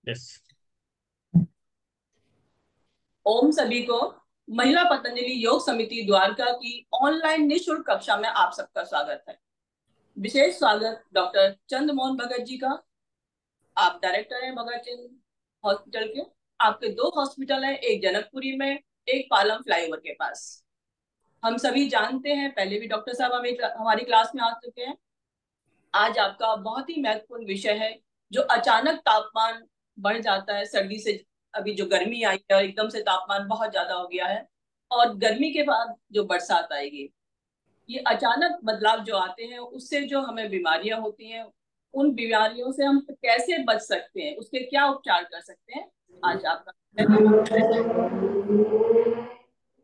Yes. ओम सभी को महिला पतंजलि योग समिति द्वारका की ऑनलाइन निशुल्क कक्षा में आप सबका स्वागत है। विशेष स्वागत डॉक्टर चंद्रमोहन भगत जी का। आप डायरेक्टर हैं भगत चंद हॉस्पिटल के। आपके दो हॉस्पिटल हैं, एक जनकपुरी में, एक पालम फ्लाईओवर के पास। हम सभी जानते हैं, पहले भी डॉक्टर साहब हमारी क्लास में आ चुके हैं। आज आपका बहुत ही महत्वपूर्ण विषय है, जो अचानक तापमान बढ़ जाता है सर्दी से। अभी जो गर्मी आई है और एकदम से तापमान बहुत ज्यादा हो गया है, और गर्मी के बाद जो बरसात आएगी, ये अचानक बदलाव जो आते हैं उससे जो हमें बीमारियां होती हैं, उन बीमारियों से हम कैसे बच सकते हैं, उसके क्या उपचार कर सकते हैं, आज आपका मैं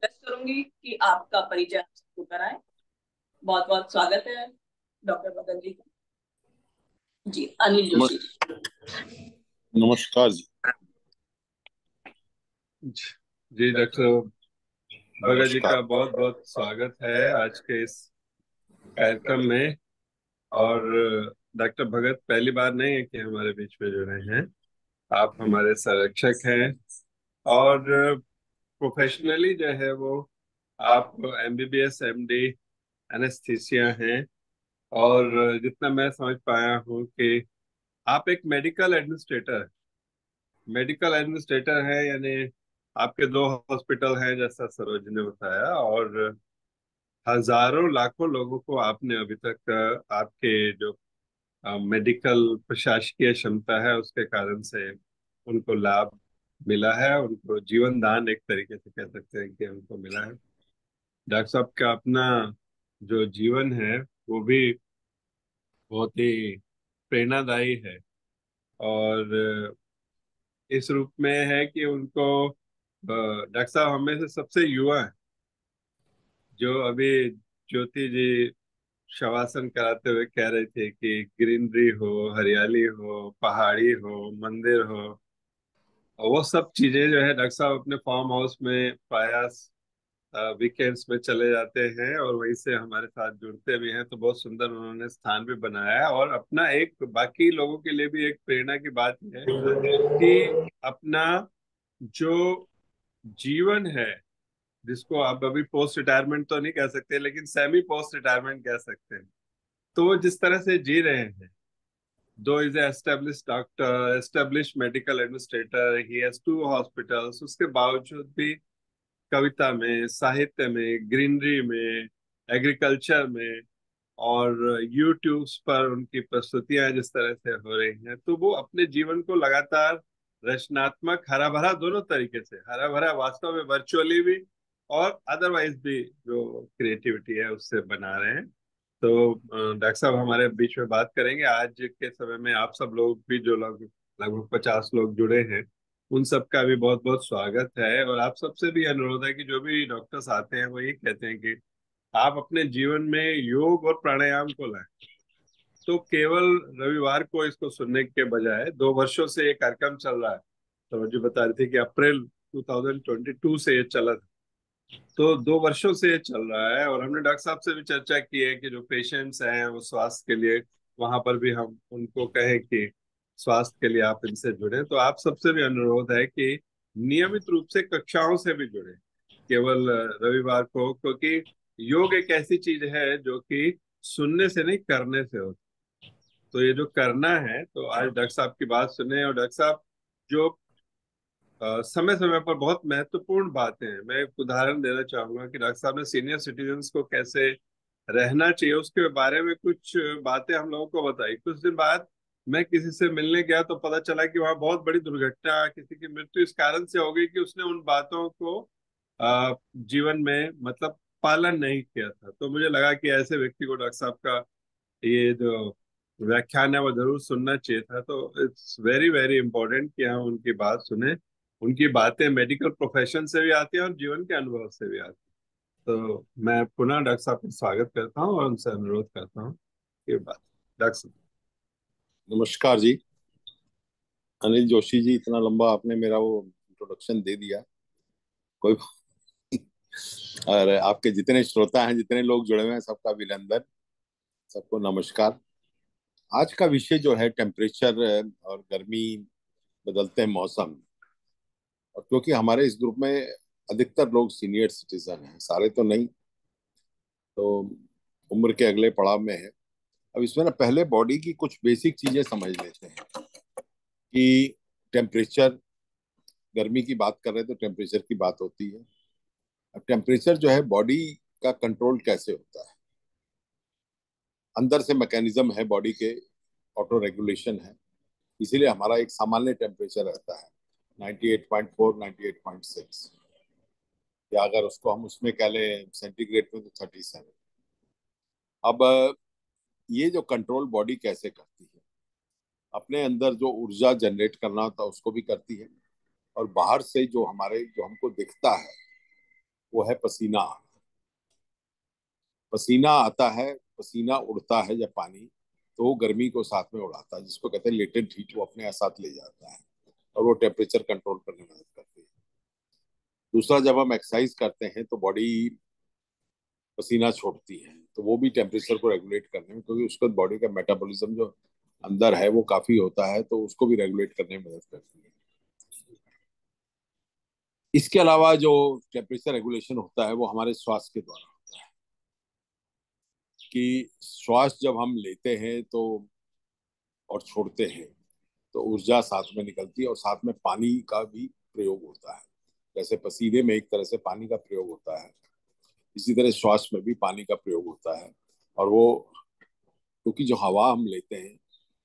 कोशिश करूंगी कि आपका परिचय हम सबको कराएं। बहुत बहुत स्वागत है डॉक्टर मदन जी का। जी, अनिल जोशी। नमस्- नमस्कार जी। जी डॉक्टर भगत जी नमस्कार। का बहुत बहुत स्वागत है आज के इस कार्यक्रम में। और डॉक्टर भगत पहली बार नहीं है कि हमारे बीच में जुड़े हैं। आप हमारे संरक्षक हैं और प्रोफेशनली जो है वो आप एमबीबीएस एमडी एनेस्थीसिया हैं। और जितना मैं समझ पाया हूँ कि आप एक मेडिकल एडमिनिस्ट्रेटर हैं, यानी आपके दो हॉस्पिटल हैं जैसा सरोज ने बताया, और हजारों लाखों लोगों को आपने अभी तक आपके जो मेडिकल प्रशासकीय क्षमता है उसके कारण से उनको लाभ मिला है, उनको जीवन दान एक तरीके से कह सकते हैं कि उनको मिला है। डॉक्टर साहब का अपना जो जीवन है वो भी बहुत ही प्रेरणादायी है, और इस रूप में है कि उनको डॉक्टर साहब हमें से सबसे युवा है जो अभी ज्योति जी शवासन कराते हुए कह रहे थे कि ग्रीनरी हो, हरियाली हो, पहाड़ी हो, मंदिर हो, और वो सब चीजें जो है डॉक्टर साहब अपने फार्म हाउस में प्रायः वीकेंड्स में चले जाते हैं और वहीं से हमारे साथ जुड़ते भी हैं। तो बहुत सुंदर उन्होंने स्थान भी बनाया है, और अपना एक बाकी लोगों के लिए भी एक प्रेरणा की बात है कि अपना जो जीवन है, जिसको आप अभी पोस्ट रिटायरमेंट तो नहीं कह सकते लेकिन सेमी पोस्ट रिटायरमेंट कह सकते हैं, तो वो जिस तरह से जी रहे हैं। Though is establish doctor, establish medical administrator, he has two hospitals, उसके बावजूद भी कविता में, साहित्य में, ग्रीनरी में, एग्रीकल्चर में, और यूट्यूब्स पर उनकी प्रस्तुतियां जिस तरह से हो रही हैं, तो वो अपने जीवन को लगातार रचनात्मक, हरा भरा, दोनों तरीके से हरा भरा वास्तव में वर्चुअली भी और अदरवाइज भी जो क्रिएटिविटी है उससे बना रहे हैं। तो डॉक्टर साहब हमारे बीच में बात करेंगे आज के समय में। आप सब लोग भी जो लोग लगभग 50 लोग जुड़े हैं, उन सब का भी बहुत बहुत स्वागत है। और आप सबसे भी अनुरोध है कि जो भी डॉक्टर्स आते हैं वो ये कहते हैं कि आप अपने जीवन में योग और प्राणायाम को लाएं। तो केवल रविवार को इसको सुनने के बजाय 2 वर्षों से ये कार्यक्रम चल रहा है। तो मुझे बता रही थी कि अप्रैल 2022 से ये चला था, तो 2 वर्षों से ये चल रहा है। और हमने डॉक्टर साहब से भी चर्चा की है कि जो पेशेंट्स हैं वो स्वास्थ्य के लिए, वहां पर भी हम उनको कहें कि स्वास्थ्य के लिए आप इनसे जुड़े। तो आप सबसे भी अनुरोध है कि नियमित रूप से कक्षाओं से भी जुड़े, केवल रविवार को, क्योंकि योग एक ऐसी चीज है जो कि सुनने से नहीं करने से होती। तो ये जो करना है, तो आज डॉक्टर साहब की बात सुने। और डॉक्टर साहब जो समय समय पर बहुत महत्वपूर्ण बातें हैं, मैं एक उदाहरण देना चाहूंगा कि डॉक्टर साहब ने सीनियर सिटीजन्स को कैसे रहना चाहिए उसके बारे में कुछ बातें हम लोगों को बताई। कुछ दिन बाद मैं किसी से मिलने गया तो पता चला कि वहां बहुत बड़ी दुर्घटना, किसी की मृत्यु इस कारण से हो गई कि उसने उन बातों को जीवन में मतलब पालन नहीं किया था। तो मुझे लगा कि ऐसे व्यक्ति को डॉक्टर साहब का ये जो व्याख्यान है वो जरूर सुनना चाहिए था। तो इट्स वेरी वेरी इंपॉर्टेंट कि हम उनकी बात सुने। उनकी बातें मेडिकल प्रोफेशन से भी आती है और जीवन के अनुभव से भी आती है। तो मैं पुनः डॉक्टर साहब का स्वागत करता हूँ और उनसे अनुरोध करता हूँ कि बात डॉक्टर साहब। नमस्कार जी। अनिल जोशी जी, इतना लंबा आपने मेरा वो इंट्रोडक्शन दे दिया। कोई और आपके जितने श्रोता हैं, जितने लोग जुड़े हुए हैं, सबका अभिनंदन, सबको नमस्कार। आज का विषय जो है टेम्परेचर और गर्मी बदलते मौसम, और क्योंकि हमारे इस ग्रुप में अधिकतर लोग सीनियर सिटीजन हैं, सारे तो नहीं, तो उम्र के अगले पड़ाव में है। अब इसमें ना पहले बॉडी की कुछ बेसिक चीजें समझ लेते हैं कि टेम्परेचर, गर्मी की बात कर रहे हैं तो टेम्परेचर की बात होती है। अब टेम्परेचर जो है बॉडी का कंट्रोल कैसे होता है, अंदर से मैकेनिज्म है बॉडी के, ऑटो रेगुलेशन है, इसीलिए हमारा एक सामान्य टेम्परेचर रहता है 98.4, 98.6, या अगर उसको हम उसमें कह लें सेंटीग्रेड में तो 37। अब ये जो कंट्रोल बॉडी कैसे करती है, अपने अंदर जो ऊर्जा जनरेट करना होता है उसको भी करती है, और बाहर से जो हमारे जो हमको दिखता है वो है पसीना। पसीना आता है, पसीना उड़ता है जब पानी, तो वो गर्मी को साथ में उड़ाता है, जिसको कहते हैं लेटेंट हीट, वो अपने साथ ले जाता है और वो टेम्परेचर कंट्रोल करने में मदद करती है। दूसरा, जब हम एक्सरसाइज करते हैं तो बॉडी पसीना छोड़ती है, तो वो भी टेम्परेचर को रेगुलेट करने में, क्योंकि उसका बॉडी का मेटाबॉलिज्म जो अंदर है वो काफी होता है, तो उसको भी रेगुलेट करने में मदद करती है। इसके अलावा जो टेम्परेचर रेगुलेशन होता है वो हमारे श्वास के द्वारा होता है, कि श्वास जब हम लेते हैं तो और छोड़ते हैं तो ऊर्जा साथ में निकलती है, और साथ में पानी का भी प्रयोग होता है। जैसे पसीने में एक तरह से पानी का प्रयोग होता है, इसी तरह श्वास में भी पानी का प्रयोग होता है। और वो, क्योंकि जो हवा हम लेते हैं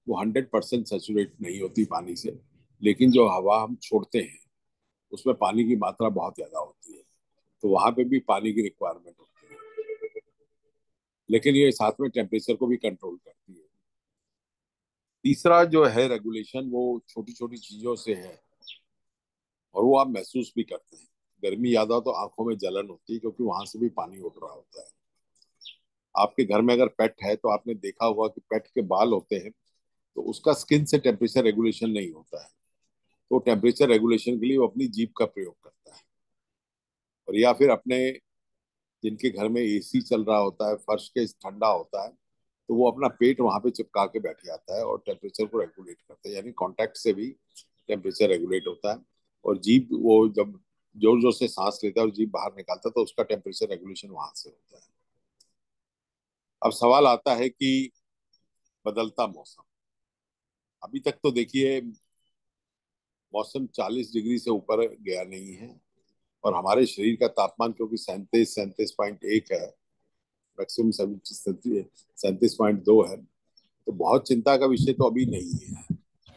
वो 100% सेचुरेट नहीं होती पानी से, लेकिन जो हवा हम छोड़ते हैं उसमें पानी की मात्रा बहुत ज्यादा होती है, तो वहां पे भी पानी की रिक्वायरमेंट होती है। लेकिन ये साथ में टेम्परेचर को भी कंट्रोल करती है। तीसरा जो है रेगुलेशन, वो छोटी छोटी चीजों से है, और वो आप महसूस भी करते हैं। गर्मी ज्यादा तो आंखों में जलन होती है, क्योंकि वहां से भी पानी उड़ रहा होता है। आपके घर में अगर पेट है तो आपने देखा होगा कि पेट के बाल होते हैं, तो उसका स्किन से टेम्परेचर रेगुलेशन नहीं होता है, तो टेम्परेचर रेगुलेशन के लिए वो अपनी जीभ का प्रयोग करता है। और या फिर अपने, जिनके घर में एसी चल रहा होता है, फर्श के ठंडा होता है, तो वो अपना पेट वहां पे चिपका के बैठ जाता है और टेम्परेचर को रेगुलेट करता है, यानी कांटेक्ट से भी टेम्परेचर रेगुलेट होता है। और जीभ वो जब जोर जोर से सांस लेता है और जीभ बाहर निकालता है तो उसका टेम्परेचर रेगुलेशन वहां से होता है। अब सवाल आता है कि बदलता मौसम, अभी तक तो देखिए मौसम 40 डिग्री से ऊपर गया नहीं है, और हमारे शरीर का तापमान क्योंकि 37-37.1 है, मैक्सिमम 37.2 है, तो बहुत चिंता का विषय तो अभी नहीं है,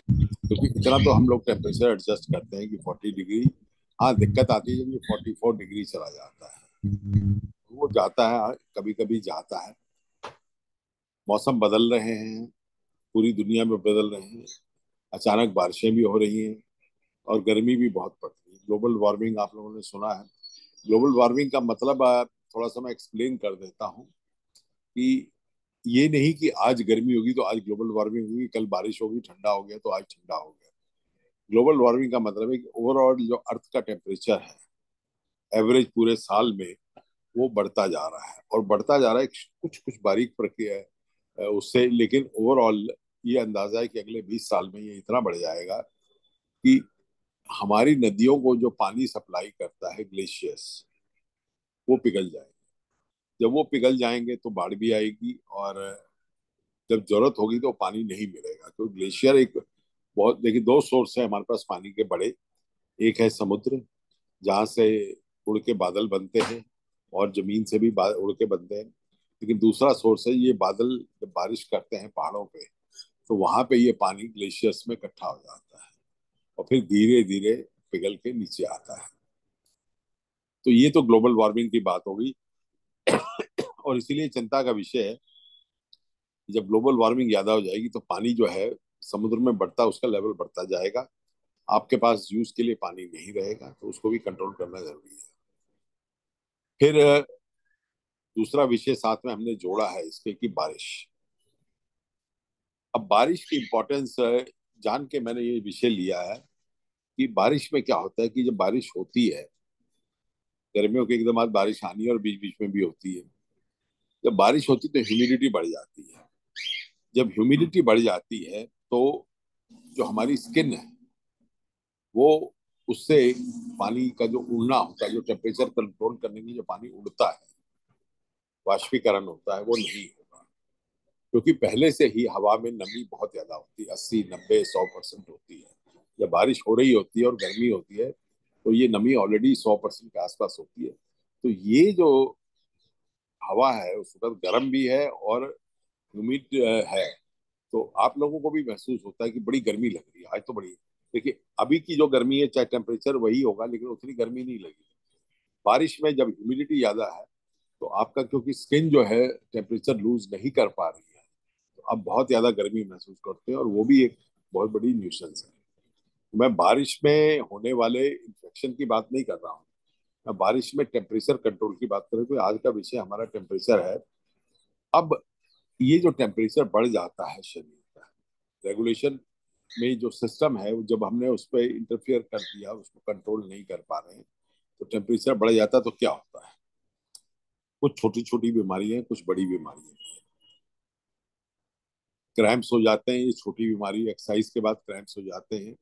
क्योंकि इतना तो हम लोग टेम्परेचर एडजस्ट करते हैं कि 40 डिग्री। हाँ, दिक्कत आती है जब ये 44 डिग्री चला जाता है, वो जाता है, कभी कभी जाता है। मौसम बदल रहे हैं, पूरी दुनिया में बदल रहे हैं, अचानक बारिशें भी हो रही हैं और गर्मी भी बहुत पड़ रही है। ग्लोबल वार्मिंग आप लोगों ने सुना है। ग्लोबल वार्मिंग का मतलब थोड़ा सा मैं एक्सप्लेन कर देता हूँ कि ये नहीं कि आज गर्मी होगी तो आज ग्लोबल वार्मिंग होगी, कल बारिश होगी, ठंडा हो गया तो आज ठंडा हो गया। ग्लोबल वार्मिंग का मतलब है कि ओवरऑल जो अर्थ का टेम्परेचर है एवरेज पूरे साल में, वो बढ़ता जा रहा है, और बढ़ता जा रहा है। कुछ कुछ बारीक प्रक्रिया है उससे, लेकिन ओवरऑल ये अंदाजा है कि अगले 20 साल में ये इतना बढ़ जाएगा कि हमारी नदियों को जो पानी सप्लाई करता है, ग्लेशियर्स, वो पिघल जाएंगे। जब वो पिघल जाएंगे तो बाढ़ भी आएगी, और जब जरूरत होगी तो पानी नहीं मिलेगा। तो ग्लेशियर एक बहुत, देखिए दो सोर्स है हमारे पास पानी के बड़े। एक है समुद्र, जहाँ से उड़ के बादल बनते हैं, और जमीन से भी उड़ के बनते हैं। लेकिन दूसरा सोर्स है ये बादल, जब बारिश करते हैं पहाड़ों पे, तो वहां पे ये पानी ग्लेशियर्स में इकट्ठा हो जाता है और फिर धीरे धीरे पिघल के नीचे आता है। तो ये तो ग्लोबल वार्मिंग की बात होगी। और इसीलिए चिंता का विषय है कि जब ग्लोबल वार्मिंग ज्यादा हो जाएगी तो पानी जो है समुद्र में बढ़ता, उसका लेवल बढ़ता जाएगा, आपके पास यूज के लिए पानी नहीं रहेगा, तो उसको भी कंट्रोल करना जरूरी है। फिर दूसरा विषय साथ में हमने जोड़ा है इसके कि बारिश। अब बारिश की इम्पोर्टेंस जान के मैंने ये विषय लिया है कि बारिश में क्या होता है कि जब बारिश होती है, गर्मियों के एकदम बाद बारिश आनी है और बीच बीच में भी होती है। जब बारिश होती है तो ह्यूमिडिटी बढ़ जाती है। जब ह्यूमिडिटी बढ़ जाती है तो जो हमारी स्किन है वो उससे पानी का जो उड़ना होता है, जो टेम्परेचर कंट्रोल करने के लिए जो पानी उड़ता है, वाष्पीकरण होता है, वो नहीं होगा। क्योंकि पहले से ही हवा में नमी बहुत ज्यादा होती है, 80 90 100% होती है। जब बारिश हो रही होती है और गर्मी होती है तो ये नमी ऑलरेडी 100% के आसपास होती है। तो ये जो हवा है उस वक्त गर्म भी है और ह्यूमिड है। तो आप लोगों को भी महसूस होता है कि बड़ी गर्मी लग रही है आज तो बड़ी। देखिए अभी की जो गर्मी है, चाहे टेम्परेचर वही होगा लेकिन उतनी गर्मी नहीं लगी। बारिश में जब ह्यूमिडिटी ज्यादा है तो आपका, क्योंकि स्किन जो है टेम्परेचर लूज नहीं कर पा रही है, तो आप बहुत ज्यादा गर्मी महसूस करते हैं और वो भी एक बहुत बड़ी न्यूसेंस है। मैं बारिश में होने वाले इन्फेक्शन की बात नहीं कर रहा हूँ, मैं बारिश में टेम्परेचर कंट्रोल की बात कर रहा हूँ। तो आज का विषय हमारा टेम्परेचर है। अब ये जो टेम्परेचर बढ़ जाता है शरीर का, रेगुलेशन में जो सिस्टम है, जब हमने उस पर इंटरफियर कर दिया, उसको कंट्रोल नहीं कर पा रहे हैं, तो टेम्परेचर बढ़ जाता है। तो क्या होता है, कुछ छोटी छोटी बीमारियां, कुछ बड़ी बीमारियां। क्रैम्प्स हो जाते हैं, ये छोटी बीमारी। एक्सरसाइज के बाद क्रैम्प्स हो जाते हैं,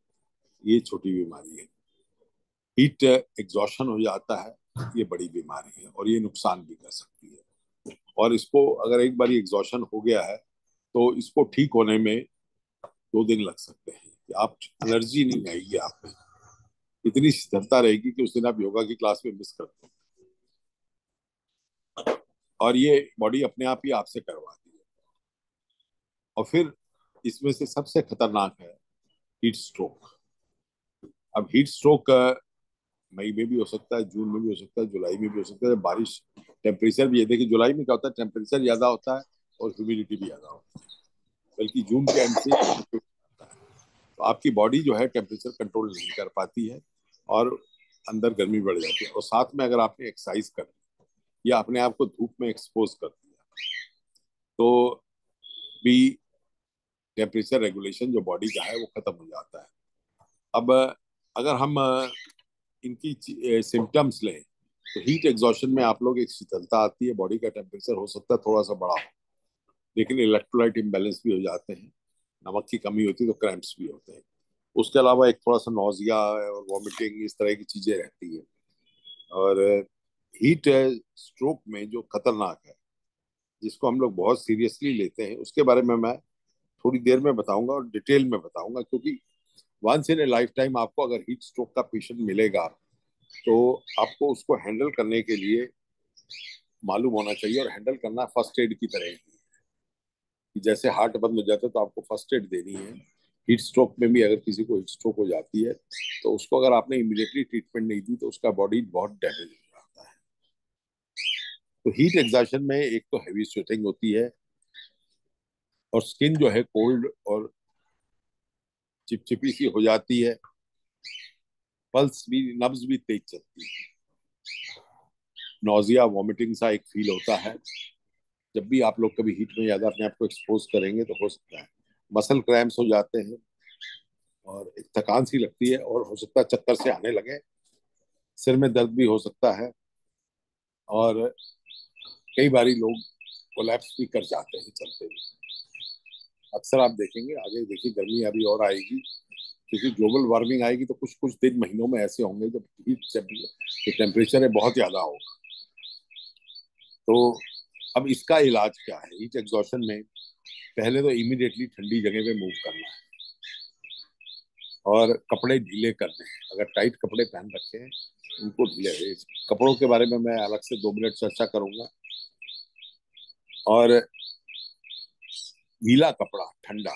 ये छोटी बीमारी है। हीट एग्जॉशन हो जाता है, ये बड़ी बीमारी है और ये नुकसान भी कर सकती है। और इसको अगर एक बार एग्जॉशन हो गया है तो इसको ठीक होने में 2 दिन लग सकते हैं। कि आप एनर्जी नहीं आएगी, आप में इतनी स्थिरता रहेगी कि उस दिन आप योगा की क्लास में मिस करते हैं। और ये बॉडी अपने आप ही आपसे करवाती है। और फिर इसमें से सबसे खतरनाक है हीट स्ट्रोक। अब हीट स्ट्रोक मई में भी हो सकता है, जून में भी हो सकता है, जुलाई में भी हो सकता है। बारिश टेम्परेचर भी है, देखिए जुलाई में क्या होता है, टेम्परेचर ज्यादा होता है और ह्यूमिडिटी भी ज्यादा होती है। बल्कि जून के एंड से तो आपकी बॉडी जो है टेम्परेचर कंट्रोल नहीं कर पाती है और अंदर गर्मी बढ़ जाती है। और साथ में अगर आपने एक्सरसाइज कर ली या अपने आप को धूप में एक्सपोज कर दिया तो भी टेम्परेचर रेगुलेशन जो बॉडी का है वो खत्म हो जाता है। अब अगर हम इनकी सिम्टम्स लें तो हीट एग्जॉशन में आप लोग एक शीतलता आती है, बॉडी का टेम्परेचर हो सकता है थोड़ा सा बढ़ा हो, लेकिन इलेक्ट्रोलाइट इम्बैलेंस भी हो जाते हैं, नमक की कमी होती है तो क्रैम्प्स भी होते हैं। उसके अलावा एक थोड़ा सा नौजिया और वॉमिटिंग, इस तरह की चीजें रहती है। और हीट स्ट्रोक में जो खतरनाक है, जिसको हम लोग बहुत सीरियसली लेते हैं, उसके बारे में मैं थोड़ी देर में बताऊंगा और डिटेल में बताऊंगा। क्योंकि once in a life time आपको अगर हीट स्ट्रोक का पेशेंट मिलेगा तो आपको उसको हैंडल करने के लिए मालूम होना चाहिए। और हैंडल करना फर्स्ट एड की तरह ही है। कि जैसे हार्ट बंद हो जाता है तो आपको फर्स्ट एड देनी है, हीट स्ट्रोक में भी अगर किसी को हीट स्ट्रोक हो जाती है तो उसको अगर आपने इमीडिएटली ट्रीटमेंट नहीं दी तो उसका बॉडी बहुत डैमेज हो जाता है। तो हीट एग्जॉशन में एक तो हैवी स्वेटिंग होती है और स्किन जो है कोल्ड और चिपचिपी सी हो जाती है, पल्स भी, नब्ज भी तेज चलती है, नौजिया वॉमिटिंग सा एक फील होता है। जब भी आप लोग कभी हीट में ज्यादा अपने आप को एक्सपोज करेंगे तो हो सकता है मसल क्रैम्प्स हो जाते हैं और एक थकान सी लगती है और हो सकता है चक्कर से आने लगे, सिर में दर्द भी हो सकता है और कई बारी लोग कोलैप्स भी कर जाते हैं चलते हुए। अक्सर आप देखेंगे, आगे देखिए गर्मी अभी और आएगी, क्योंकि ग्लोबल वार्मिंग आएगी तो कुछ कुछ दिन महीनों में ऐसे होंगे जब हीट जो टेम्परेचर है बहुत ज्यादा होगा। तो अब इसका इलाज क्या है हीट एग्जॉशन में? पहले तो इमीडिएटली ठंडी जगह पे मूव करना है और कपड़े ढीले करने हैं। अगर टाइट कपड़े पहन रखे हैं उनको ढीले, कपड़ों के बारे में मैं अलग से 2 मिनट चर्चा करूंगा। और गीला कपड़ा ठंडा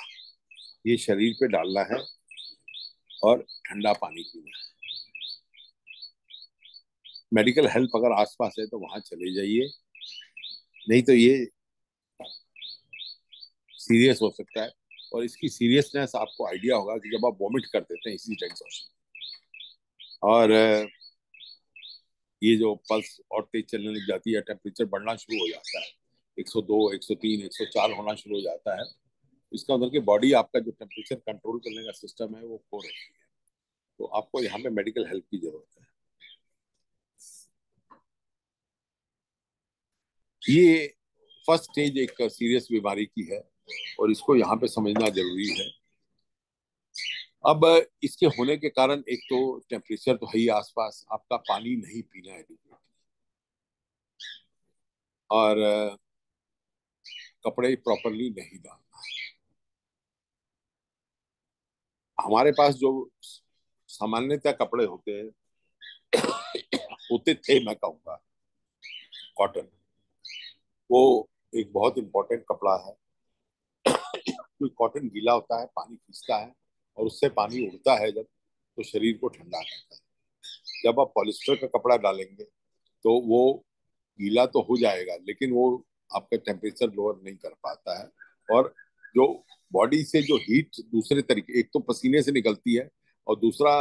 ये शरीर पे डालना है और ठंडा पानी पीना है। मेडिकल हेल्प अगर आसपास है तो वहां चले जाइए, नहीं तो ये सीरियस हो सकता है। और इसकी सीरियसनेस आपको आइडिया होगा कि जब आप वॉमिट कर देते हैं इसी एग्जॉशन और ये जो पल्स और तेज चलने लग जाती है, टेम्परेचर बढ़ना शुरू हो जाता है, 102 103 104 होना शुरू हो जाता है, इसका मतलब कि बॉडी आपका जो टेम्परेचर कंट्रोल करने का सिस्टम है वो खो रही है। तो आपको यहाँ पे मेडिकल हेल्प की जरूरत है। ये फर्स्ट स्टेज एक सीरियस बीमारी की है और इसको यहाँ पे समझना जरूरी है। अब इसके होने के कारण एक तो टेम्परेचर तो है ही आसपास, आपका पानी नहीं पीना है और कपड़े प्रॉपरली नहीं डालना। हमारे पास जो सामान्यतः कपड़े होते हैं होते थे, मैं कहूँगा कॉटन, वो एक बहुत इंपॉर्टेंट कपड़ा है। क्योंकि कॉटन गीला होता है, पानी खींचता है, और उससे पानी उड़ता है जब, तो शरीर को ठंडा करता है। जब आप पॉलिस्टर का कपड़ा डालेंगे तो वो गीला तो हो जाएगा, लेकिन वो आपका टेम्परेचर लोअर नहीं कर पाता है। और जो बॉडी से जो हीट दूसरे तरीके, एक तो पसीने से निकलती है, और दूसरा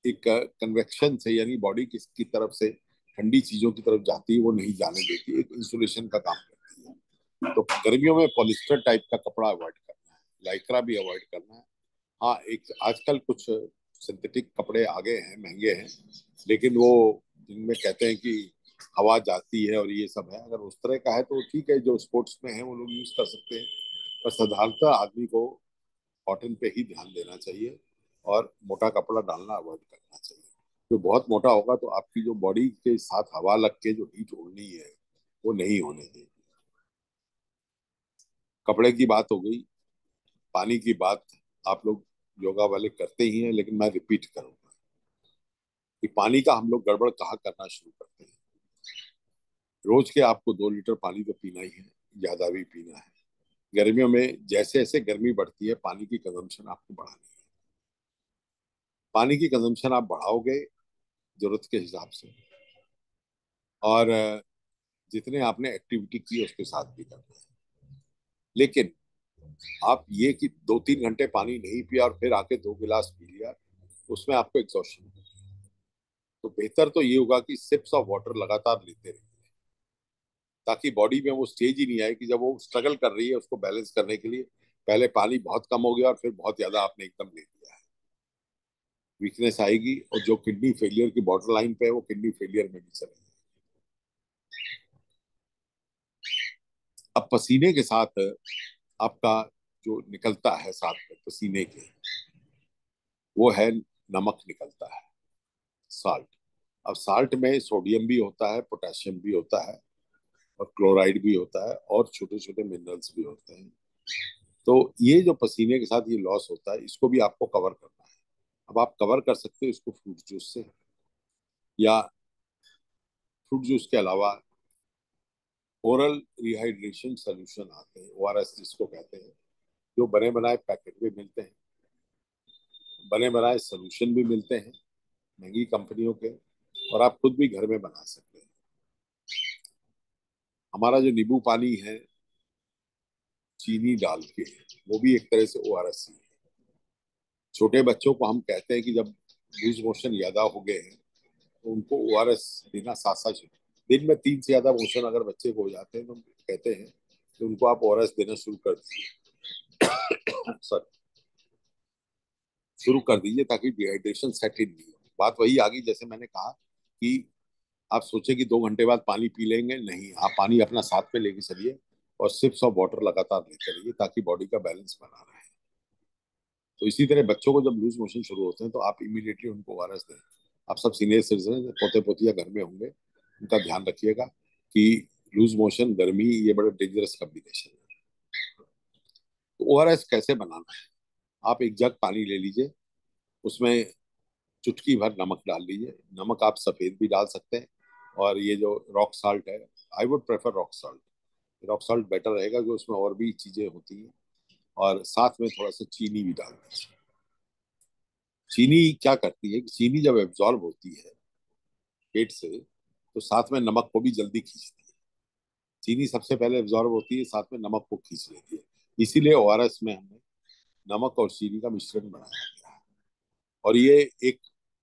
एक कन्वेक्शन से, यानी बॉडी की तरफ से ठंडी चीजों की तरफ जाती है, वो नहीं जाने देती, एक इंसुलेशन का काम करती है। तो गर्मियों में पॉलिस्टर टाइप का कपड़ा अवॉइड करना है, लाइक्रा भी अवॉइड करना है। हाँ, एक आजकल कुछ सिंथेटिक कपड़े आ गए हैं, महंगे हैं, लेकिन वो जिनमें कहते हैं कि हवा जाती है और ये सब है, अगर उस तरह का है तो ठीक है, जो स्पोर्ट्स में है वो लोग यूज कर सकते हैं। पर साधारणतः आदमी को कॉटन पे ही ध्यान देना चाहिए और मोटा कपड़ा डालना अवॉइड करना चाहिए। जो बहुत मोटा होगा तो आपकी जो बॉडी के साथ हवा लग के जो हीट उड़नी है वो नहीं होने देगी। कपड़े की बात हो गई, पानी की बात आप लोग योगा वाले करते ही हैं, लेकिन मैं रिपीट करूंगा कि पानी का हम लोग गड़बड़ कहाँ करना शुरू करते हैं। रोज के आपको 2 लीटर पानी तो पीना ही है, ज्यादा भी पीना है। गर्मियों में जैसे जैसे गर्मी बढ़ती है, पानी की कंजम्पशन आपको बढ़ानी है। पानी की कंजम्पशन आप बढ़ाओगे जरूरत के हिसाब से, और जितने आपने एक्टिविटी की उसके साथ भी करना है। लेकिन आप ये कि 2-3 घंटे पानी नहीं पिया और फिर आके 2 गिलास पी लिया, उसमें आपको एग्जॉशन होगा। तो बेहतर तो ये होगा कि सिप्स ऑफ वाटर लगातार लेते रहिए, ताकि बॉडी में वो स्टेज ही नहीं आए कि जब वो स्ट्रगल कर रही है उसको बैलेंस करने के लिए, पहले पानी बहुत कम हो गया और फिर बहुत ज्यादा आपने एकदम ले लिया है। वीकनेस आएगी, और जो किडनी फेलियर की बॉर्डर लाइन पे है वो किडनी फेलियर में भी चलेगी। अब पसीने के साथ आपका जो निकलता है साथ में पसीने के, वो है नमक निकलता है, साल्ट। अब साल्ट में सोडियम भी होता है, पोटेशियम भी होता है, और क्लोराइड भी होता है, और छोटे छोटे मिनरल्स भी होते हैं। तो ये जो पसीने के साथ ये लॉस होता है, इसको भी आपको कवर करना है। अब आप कवर कर सकते हो इसको फ्रूट जूस से, या फ्रूट जूस के अलावा ओरल रिहाइड्रेशन सोल्यूशन आते हैं, ओआरएस जिसको कहते हैं, जो बने बनाए पैकेट में मिलते हैं, बने बनाए सोल्यूशन भी मिलते हैं महंगी कंपनियों के, और आप खुद भी घर में बना सकते हैं। हमारा जो नींबू पानी है चीनी डाल के, वो भी एक तरह से ओआरएस ही है। छोटे बच्चों को हम कहते हैं कि जब लूज मोशन ज्यादा हो गए हैं तो उनको ओआरएस देना साथ साथ, दिन में 3 से ज्यादा मोशन अगर बच्चे को हो जाते हैं तो हम कहते हैं कि उनको आप ओआरएस देना सर शुरू कर दीजिए, ताकि डिहाइड्रेशन सेट इन नहीं हो। बात वही आ गई, जैसे मैंने कहा कि आप सोचे कि 2 घंटे बाद पानी पी लेंगे, नहीं, आप पानी अपना साथ में लेके चलिए और सिप्स ऑफ वाटर लगातार लेते रहिए, ताकि बॉडी का बैलेंस बना रहे। तो इसी तरह बच्चों को जब लूज मोशन शुरू होते हैं तो आप इमीडिएटली उनको ओआरएस दें। आप सब सीनियर सिटीजन पोते पोतिया घर में होंगे, उनका ध्यान रखिएगा कि लूज मोशन गर्मी ये बड़ा डेंजरस कॉम्बिनेशन है। तो ओआरएस कैसे बनाना है, आप एक जग पानी ले लीजिए, उसमें चुटकी भर नमक डाल लीजिए। नमक आप सफेद भी डाल सकते हैं, और ये जो रॉक साल्ट है, I would prefer rock salt. Rock salt better रहेगा, जो उसमें और भी चीजें होती हैं। और साथ में थोड़ा सा चीनी भी डाल दीजिए। चीनी क्या करती है कि चीनी जब एब्जॉर्ब होती है पेट से, तो साथ में नमक को भी जल्दी खींचती है। चीनी सबसे पहले एब्जॉर्ब होती है, साथ में नमक को खींच लेती है। इसीलिए ओआरएस में हमने नमक और चीनी का मिश्रण बनाया गया है। और ये एक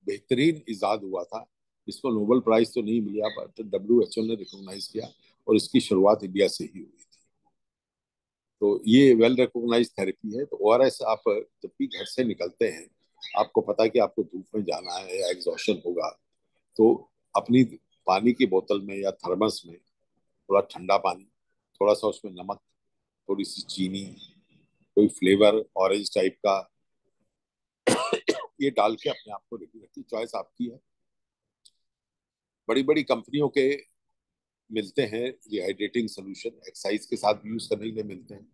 बेहतरीन इजाद हुआ था। इसको नोबेल प्राइज तो नहीं मिला, बट WHO ने रिकॉग्नाइज किया, और इसकी शुरुआत इंडिया से ही हुई थी। तो ये वेल रिकॉग्नाइज थेरेपी है। तो ओआरएस आप जब भी घर से निकलते हैं, आपको पता है कि आपको धूप में जाना है या एग्जॉशन होगा, तो अपनी पानी की बोतल में या थर्मस में थोड़ा ठंडा पानी, थोड़ा सा उसमें नमक, थोड़ी सी चीनी, कोई फ्लेवर ऑरेंज टाइप का, ये डाल के अपने आप को रेडी रखिए, चॉइस आपकी है। बड़ी बड़ी कंपनियों के मिलते हैं रिहाइड्रेटिंग सोल्यूशन, एक्सरसाइज के साथ यूज करने के लिए मिलते हैं,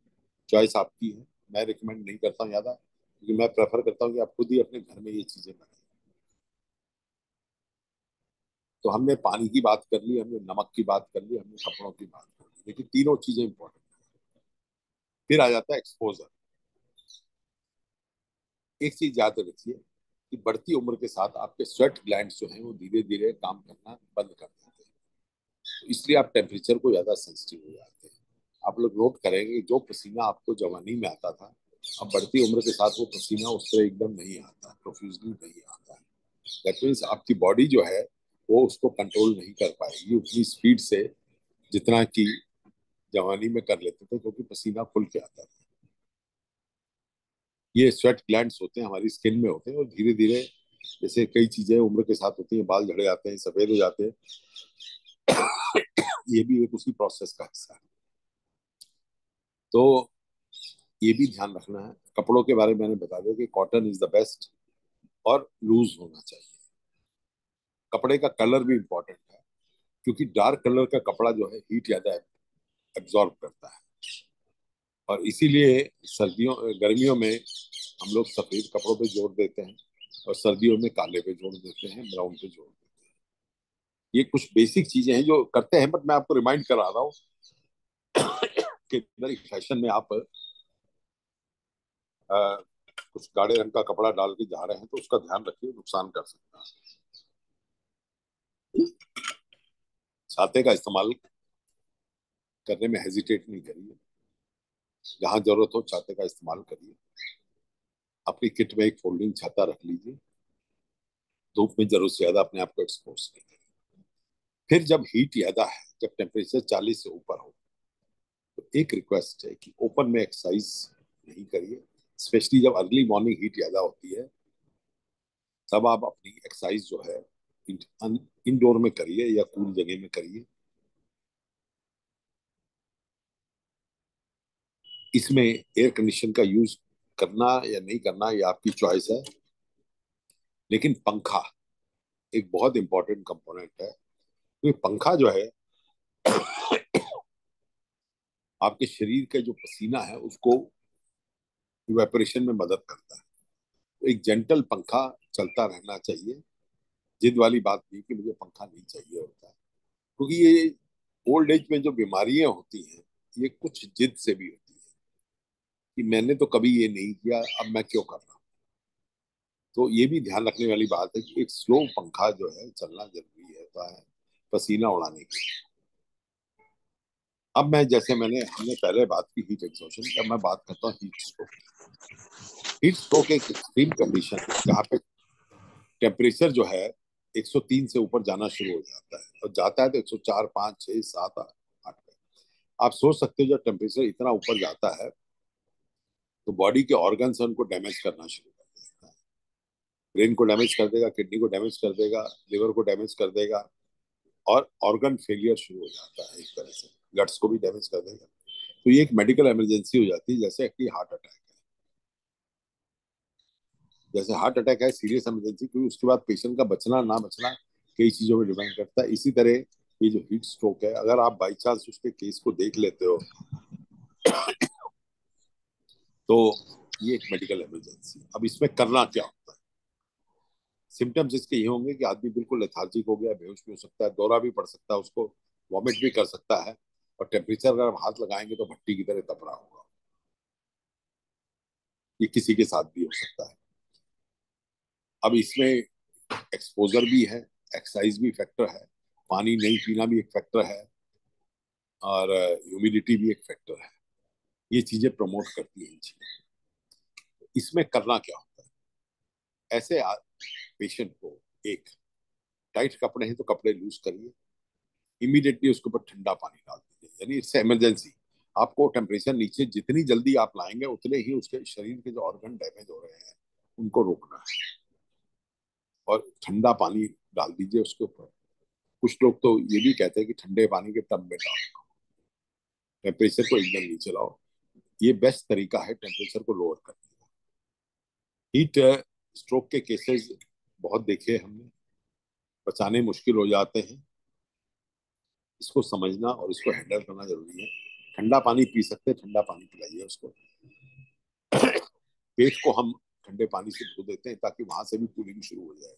चॉइस आपकी है। मैं रिकमेंड नहीं करता हूँ ज्यादा, क्योंकि मैं प्रेफर करता हूँ कि आप खुद ही अपने घर में ये चीजें बनाएं। तो हमने पानी की बात कर ली, हमने नमक की बात कर ली, हमने कपड़ों की बात कर ली, लेकिन तीनों चीजें इंपॉर्टेंट। फिर आ जाता है एक्सपोजर। एक चीज याद रखिए कि बढ़ती उम्र के साथ आपके स्वेट ग्लैंड्स जो हैं वो धीरे धीरे काम करना बंद कर देते हैं, तो इसलिए आप टेम्परेचर को ज्यादा सेंसिटिव हो जाते हैं। आप लोग नोट करेंगे जो पसीना आपको जवानी में आता था, अब बढ़ती उम्र के साथ वो पसीना उस तरह एकदम नहीं आता, प्रोफ्यूजली नहीं आता है। दैट मीन्स आपकी बॉडी जो है वो उसको कंट्रोल नहीं कर पाएगी उतनी स्पीड से जितना कि जवानी में कर लेते थे, क्योंकि पसीना खुल के आता था। ये स्वेट ग्लैंड्स होते हैं, हमारी स्किन में होते हैं, और धीरे धीरे जैसे कई चीजें उम्र के साथ होती हैं, बाल झड़ जाते हैं, सफेद हो जाते हैं, ये भी एक उसी प्रोसेस का हिस्सा है। तो ये भी ध्यान रखना है। कपड़ों के बारे में मैंने बता दिया कि कॉटन इज द बेस्ट और लूज होना चाहिए। कपड़े का कलर भी इंपॉर्टेंट है, क्योंकि डार्क कलर का कपड़ा जो है हीट ज्यादा एब्जॉर्ब करता है, और इसीलिए सर्दियों गर्मियों में हम लोग सफेद कपड़ों पे जोर देते हैं, और सर्दियों में काले पे जोर देते हैं, ब्राउन पे जोर देते हैं। ये कुछ बेसिक चीजें हैं जो करते हैं, बट मैं आपको रिमाइंड करा रहा हूँ कि मेरी फैशन में आप कुछ गाढ़े रंग का कपड़ा डाल के जा रहे हैं तो उसका ध्यान रखिए, नुकसान कर सकता है। छाते का इस्तेमाल करने में हेजिटेट नहीं करिए, जहां जरूरत हो छाते का इस्तेमाल करिए। अपनी किट में एक फोल्डिंग छाता रख लीजिए, धूप में जरूरत से ज्यादा अपने आप को एक्सपोज नहीं करिए। फिर जब हीट ज्यादा है, जब टेम्परेचर 40 से ऊपर हो, तो एक रिक्वेस्ट है कि ओपन में एक्सरसाइज नहीं करिए, स्पेशली जब अर्ली मॉर्निंग हीट ज्यादा होती है, तब आप अपनी एक्सरसाइज जो है इंडोर में करिए या कूल जगह में करिए। इसमें एयर कंडीशन का यूज करना या नहीं करना ये आपकी चॉइस है, लेकिन पंखा एक बहुत इंपॉर्टेंट कंपोनेंट है, क्योंकि पंखा जो है आपके शरीर का जो पसीना है उसको इवेपोरेशन में मदद करता है। तो एक जेंटल पंखा चलता रहना चाहिए। जिद वाली बात नहीं कि मुझे पंखा नहीं चाहिए होता है, क्योंकि ये ओल्ड एज में जो बीमारियां होती हैं ये कुछ जिद से भी होती है, कि मैंने तो कभी ये नहीं किया, अब मैं क्यों कर रहा हूँ। तो ये भी ध्यान रखने वाली बात है कि एक स्लो पंखा जो है चलना जरूरी होता है पसीना उड़ाने के लिए। अब मैं जैसे हमने पहले बात की हीट एग्जॉशन, अब मैं बात करता हूँ हीट स्ट्रोक। हीट स्ट्रोक एक एक्सट्रीम कंडीशन है जहाँ पे टेम्परेचर जो है 103 से ऊपर जाना शुरू हो जाता है, और जाता है तो 104, 5, 6, 7, 8 पे। आप सोच सकते हो जब टेम्परेचर इतना ऊपर जाता है तो बॉडी के ऑर्गन्स उनको डैमेज करना शुरू कर देता है। ब्रेन को डैमेज कर देगा, किडनी को डैमेज कर देगा, लिवर को डैमेज कर देगा, और ऑर्गन फेलियर शुरू हो जाता है एक तरह से, गट्स को भी डैमेज कर देगा। तो ये एक मेडिकल इमरजेंसी हो जाती है, जैसे कि हार्ट अटैक है। जैसे हार्ट अटैक है सीरियस इमरजेंसी, क्योंकि उसके बाद पेशेंट का बचना ना बचना कई चीजों में डिपेंड करता है। इसी तरह ये जो हीट स्ट्रोक है, अगर आप बाई चांस उसके केस को देख लेते हो तो ये एक मेडिकल इमरजेंसी। अब इसमें करना क्या होता है? सिम्टम्स इसके ये होंगे कि आदमी बिल्कुल लेथार्जिक हो गया, बेहोश भी हो सकता है, दौरा भी पड़ सकता है उसको, वॉमिट भी कर सकता है, और टेम्परेचर अगर आप हाथ लगाएंगे तो भट्टी की तरह तप रहा होगा। ये किसी के साथ भी हो सकता है। अब इसमें एक्सपोजर भी है, एक्सरसाइज भी फैक्टर है, पानी नहीं पीना भी एक फैक्टर है, और ह्यूमिडिटी भी एक फैक्टर है। ये चीजें प्रमोट करती हैं इन चीजें। इसमें करना क्या होता है? ऐसे पेशेंट को, एक, टाइट कपड़े हैं तो कपड़े लूज करिए, इमीडिएटली उसके ऊपर ठंडा पानी डाल दीजिए, यानी इट्स इमरजेंसी। आपको टेम्परेचर नीचे जितनी जल्दी आप लाएंगे उतने ही उसके शरीर के जो ऑर्गन डैमेज हो रहे हैं उनको रोकना है, और ठंडा पानी डाल दीजिए उसके ऊपर। कुछ लोग तो ये भी कहते हैं कि ठंडे पानी के टब में डालो, टेम्परेचर को एकदम नीचे लाओ। ये बेस्ट तरीका है टेम्परेचर को लोअर करने का। हीट स्ट्रोक के केसेस बहुत देखे हमने, बचाने मुश्किल हो जाते हैं। इसको समझना और इसको हैंडल करना जरूरी है। ठंडा पानी पी सकते हैं, ठंडा पानी पिलाइए उसको। पेट को हम ठंडे पानी से धो देते हैं ताकि वहां से भी कूलिंग शुरू हो जाए।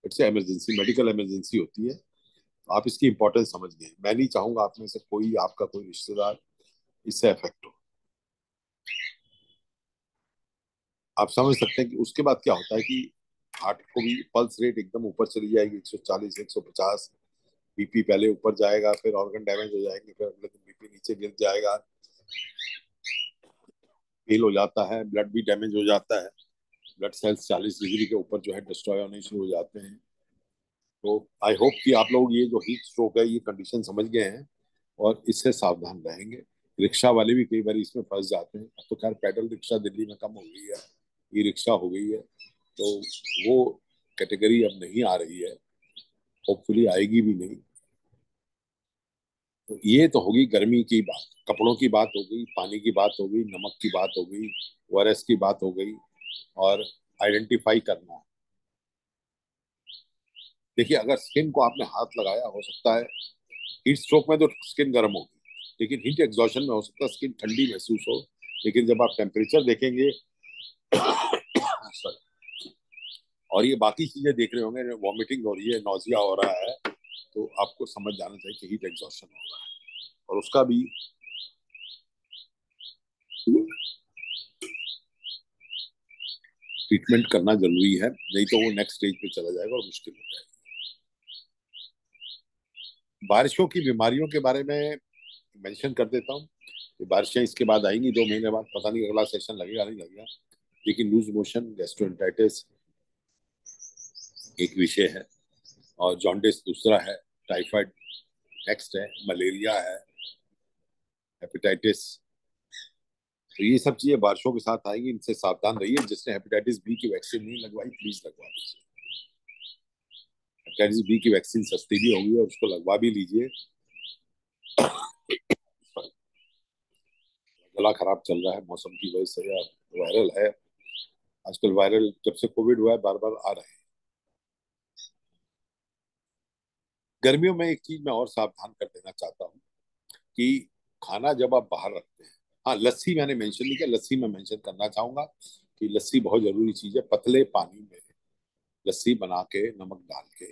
इट्स इमरजेंसी, मेडिकल इमरजेंसी होती है। तो आप इसकी इंपॉर्टेंस समझ गए। मैं नहीं चाहूंगा आप में से कोई, आपका कोई रिश्तेदार इससे अफेक्ट हो। आप समझ सकते हैं कि उसके बाद क्या होता है कि हार्ट को भी पल्स रेट एकदम ऊपर चली जाएगी, 140 150। बीपी पहले ऊपर जाएगा, फिर ऑर्गन डैमेज हो जाएंगे, फिर अगले दिन बीपी नीचे गिर जाएगा, फेल हो जाता है, ब्लड भी डैमेज हो जाता है। ब्लड सेल्स 40 डिग्री के ऊपर जो है डिस्ट्रॉय होने शुरू हो जाते हैं। तो आई होप कि आप लोग ये जो हीट स्ट्रोक है ये कंडीशन समझ गए हैं और इससे सावधान रहेंगे। रिक्शा वाले भी कई बार इसमें फंस जाते हैं। अब तो खैर पैडल रिक्शा दिल्ली में कम हो गई है, ई रिक्शा हो गई है, तो वो कैटेगरी अब नहीं आ रही है, होपफुली आएगी भी नहीं। तो ये तो होगी गर्मी की बात, कपड़ों की बात हो गई, पानी की बात हो गई, नमक की बात हो गई, ओआरएस की बात हो गई, और आइडेंटिफाई करना। देखिए, अगर स्किन को आपने हाथ लगाया, हो सकता है हीट स्ट्रोक में तो स्किन गर्म होगी, लेकिन हीट एग्जॉशन में हो सकता है स्किन ठंडी महसूस हो। लेकिन जब आप टेम्परेचर देखेंगे sorry, और ये बाकी चीजें देख रहे होंगे, वॉमिटिंग हो रही है, नौजिया हो रहा है, तो आपको समझ जाना चाहिए कि हीट एग्जॉशन हो रहा है, और उसका भी ट्रीटमेंट करना जरूरी है। नहीं तो वो नेक्स्ट स्टेज पे चला जाएगा और मुश्किल हो जाएगा। बारिशों की बीमारियों के बारे में मेंशन कर देता हूँ कि बारिशें इसके बाद आएंगी 2 महीने बाद, पता नहीं अगला सेशन लगेगा नहीं लगेगा। लेकिन लूज मोशन, गैस्ट्रोएंटाइटिस एक विषय है, और जॉन्डिस दूसरा है, टाइफाइड नेक्स्ट है, मलेरिया है, हेपेटाइटिस। तो ये सब चीजें बारिशों के साथ आएंगी, इनसे सावधान रहिए। जिसने हेपेटाइटिस बी की वैक्सीन नहीं लगवाई, प्लीज लगवा लीजिए। हेपेटाइटिस बी की वैक्सीन सस्ती भी होगी और उसको लगवा भी लीजिए। गला खराब चल रहा है मौसम की वजह से, या वायरल है आजकल। वायरल जब से कोविड हुआ है बार बार आ रहे हैं। गर्मियों में एक चीज मैं और सावधान कर देना चाहता हूँ कि खाना जब आप बाहर रखते हैं, हाँ लस्सी मैंने मेंशन नहीं किया, लस्सी मैं मेंशन करना चाहूंगा कि लस्सी बहुत जरूरी चीज है। पतले पानी में लस्सी बना के, नमक डाल के,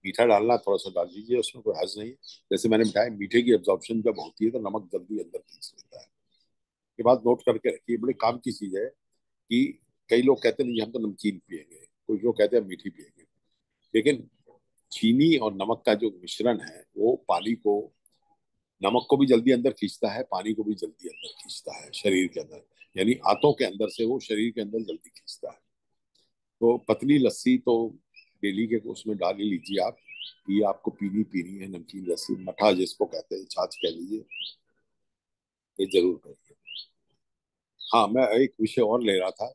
मीठा डालना थोड़ा सा डाल दीजिए, उसमें कोई हर्ज नहीं। जैसे मैंने बताया, मीठे की एब्जॉर्प्शन जब होती है तो नमक जल्दी अंदर खींच लेता है। ये बात नोट करके रखिए, बड़े काम की चीज है कि कई लोग कहते हैं नहीं हम तो नमकीन पियेंगे, कुछ लोग कहते हैं मीठी पियेंगे, लेकिन चीनी और नमक का जो मिश्रण है वो पानी को, नमक को भी जल्दी अंदर खींचता है, पानी को भी जल्दी अंदर खींचता है शरीर के अंदर, यानी आंतों के अंदर से वो शरीर के अंदर जल्दी खींचता है। तो पतली लस्सी तो डेली के उसमें डाल ही लीजिए आप। ये आपको पीनी पीनी है, नमकीन लस्सी, मठा जिसको कहते हैं, छाछ कह लीजिए, ये जरूर करिए। हाँ, मैं एक विषय और ले रहा था,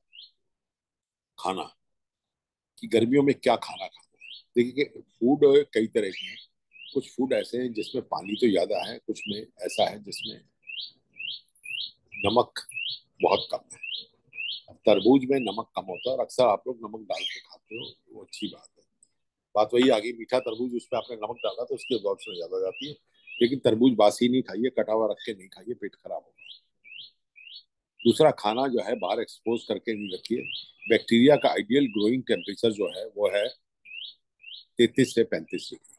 खाना, कि गर्मियों में क्या खाना खाना है। देखिए कि फूड कई तरह के हैं। कुछ फूड ऐसे हैं जिसमें पानी तो ज्यादा है, कुछ में ऐसा है जिसमें नमक बहुत कम है। तरबूज में नमक कम होता है और अक्सर आप लोग नमक डाल के खाते हो, वो अच्छी बात है। बात वही आ गई, मीठा तरबूज, उसमें आपने नमक डाला तो उसकी एब्जॉर्प्शन ज्यादा हो जाती है। लेकिन तरबूज बासी नहीं खाइए, कटा हुआ रख के नहीं खाइए, पेट खराब होगा। दूसरा, खाना जो है बाहर एक्सपोज करके नहीं रखिए। बैक्टीरिया का आइडियल ग्रोइंग टेम्परेचर जो है वो है 33 से 35 डिग्री।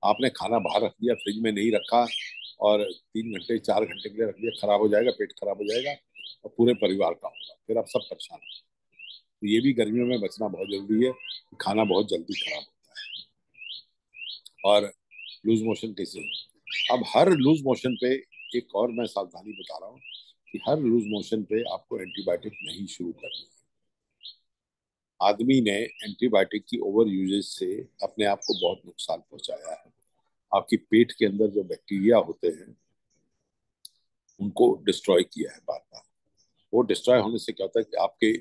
आपने खाना बाहर रख दिया, फ्रिज में नहीं रखा, और 3 घंटे 4 घंटे के लिए रख दिया, खराब हो जाएगा, पेट खराब हो जाएगा, और पूरे परिवार का होगा, फिर आप सब परेशान हो। तो ये भी गर्मियों में बचना बहुत जरूरी है। खाना बहुत जल्दी खराब होता है। और लूज मोशन कैसे, अब हर लूज मोशन पे एक और मैं सावधानी बता रहा हूँ कि हर लूज मोशन पे आपको एंटीबायोटिक नहीं शुरू करनी है। आदमी ने एंटीबायोटिक की ओवर यूजेज से अपने आप को बहुत नुकसान पहुंचाया है। आपकी पेट के अंदर जो बैक्टीरिया होते हैं उनको डिस्ट्रॉय किया है बार बार। वो डिस्ट्रॉय होने से क्या होता है कि आपके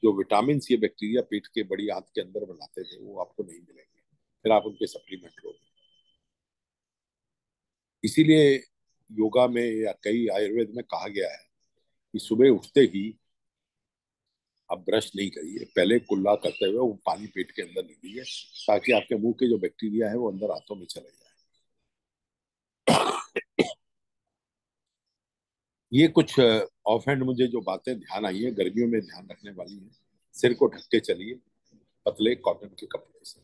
जो विटामिन ये बैक्टीरिया पेट के बड़ी आंत के अंदर बनाते थे वो आपको नहीं मिलेंगे, फिर आप उनके सप्लीमेंट लोगे। इसीलिए योगा में या कई आयुर्वेद में कहा गया है कि सुबह उठते ही आप ब्रश नहीं करिए, पहले कुल्ला करते हुए वो पानी पेट के अंदर लीजिए, ताकि आपके मुंह के जो बैक्टीरिया है वो अंदर हाथों में चले जाए। ये कुछ ऑफ हैंड मुझे जो बातें ध्यान आई है, गर्मियों में ध्यान रखने वाली है। सिर को ढक के चलिए, पतले कॉटन के कपड़े से,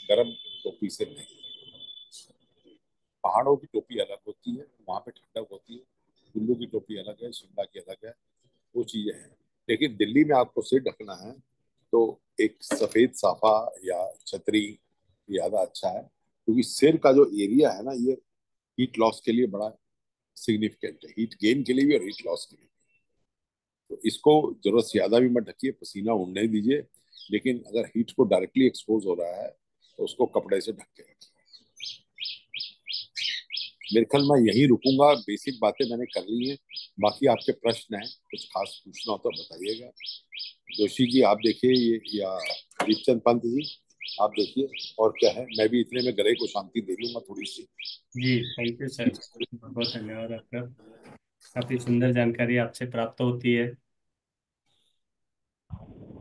गर्म टोपी से नहीं। पहाड़ों की टोपी अलग होती है, वहां पे ठंडक होती है। कुल्लू की टोपी अलग है, शिमला की अलग है, वो चीजें हैं। लेकिन दिल्ली में आपको सिर ढकना है तो एक सफेद साफा या छतरी ज्यादा अच्छा है, क्योंकि सिर का जो एरिया है ना, ये हीट लॉस के लिए बड़ा सिग्निफिकेंट है, हीट गेन के लिए भी और हीट लॉस के लिए। तो इसको जरूरत से ज्यादा भी मत ढकिए, पसीना उड़ने दीजिए, लेकिन अगर हीट को डायरेक्टली एक्सपोज हो रहा है तो उसको कपड़े से ढक के रखिए। मेरे ख्याल मैं यहीं रुकूंगा, बेसिक बातें मैंने कर ली हैं। बाकी आपके प्रश्न हैं, कुछ खास पूछना हो तो बताइएगा। जोशी जी आप देखिए ये, या दीपचंद पंत जी आप देखिए, और क्या है, मैं भी इतने में गले को शांति दे लूंगा थोड़ी सी। जी थैंक यू सर, बहुत बहुत धन्यवाद आपका। काफी सुंदर जानकारी आपसे प्राप्त होती है।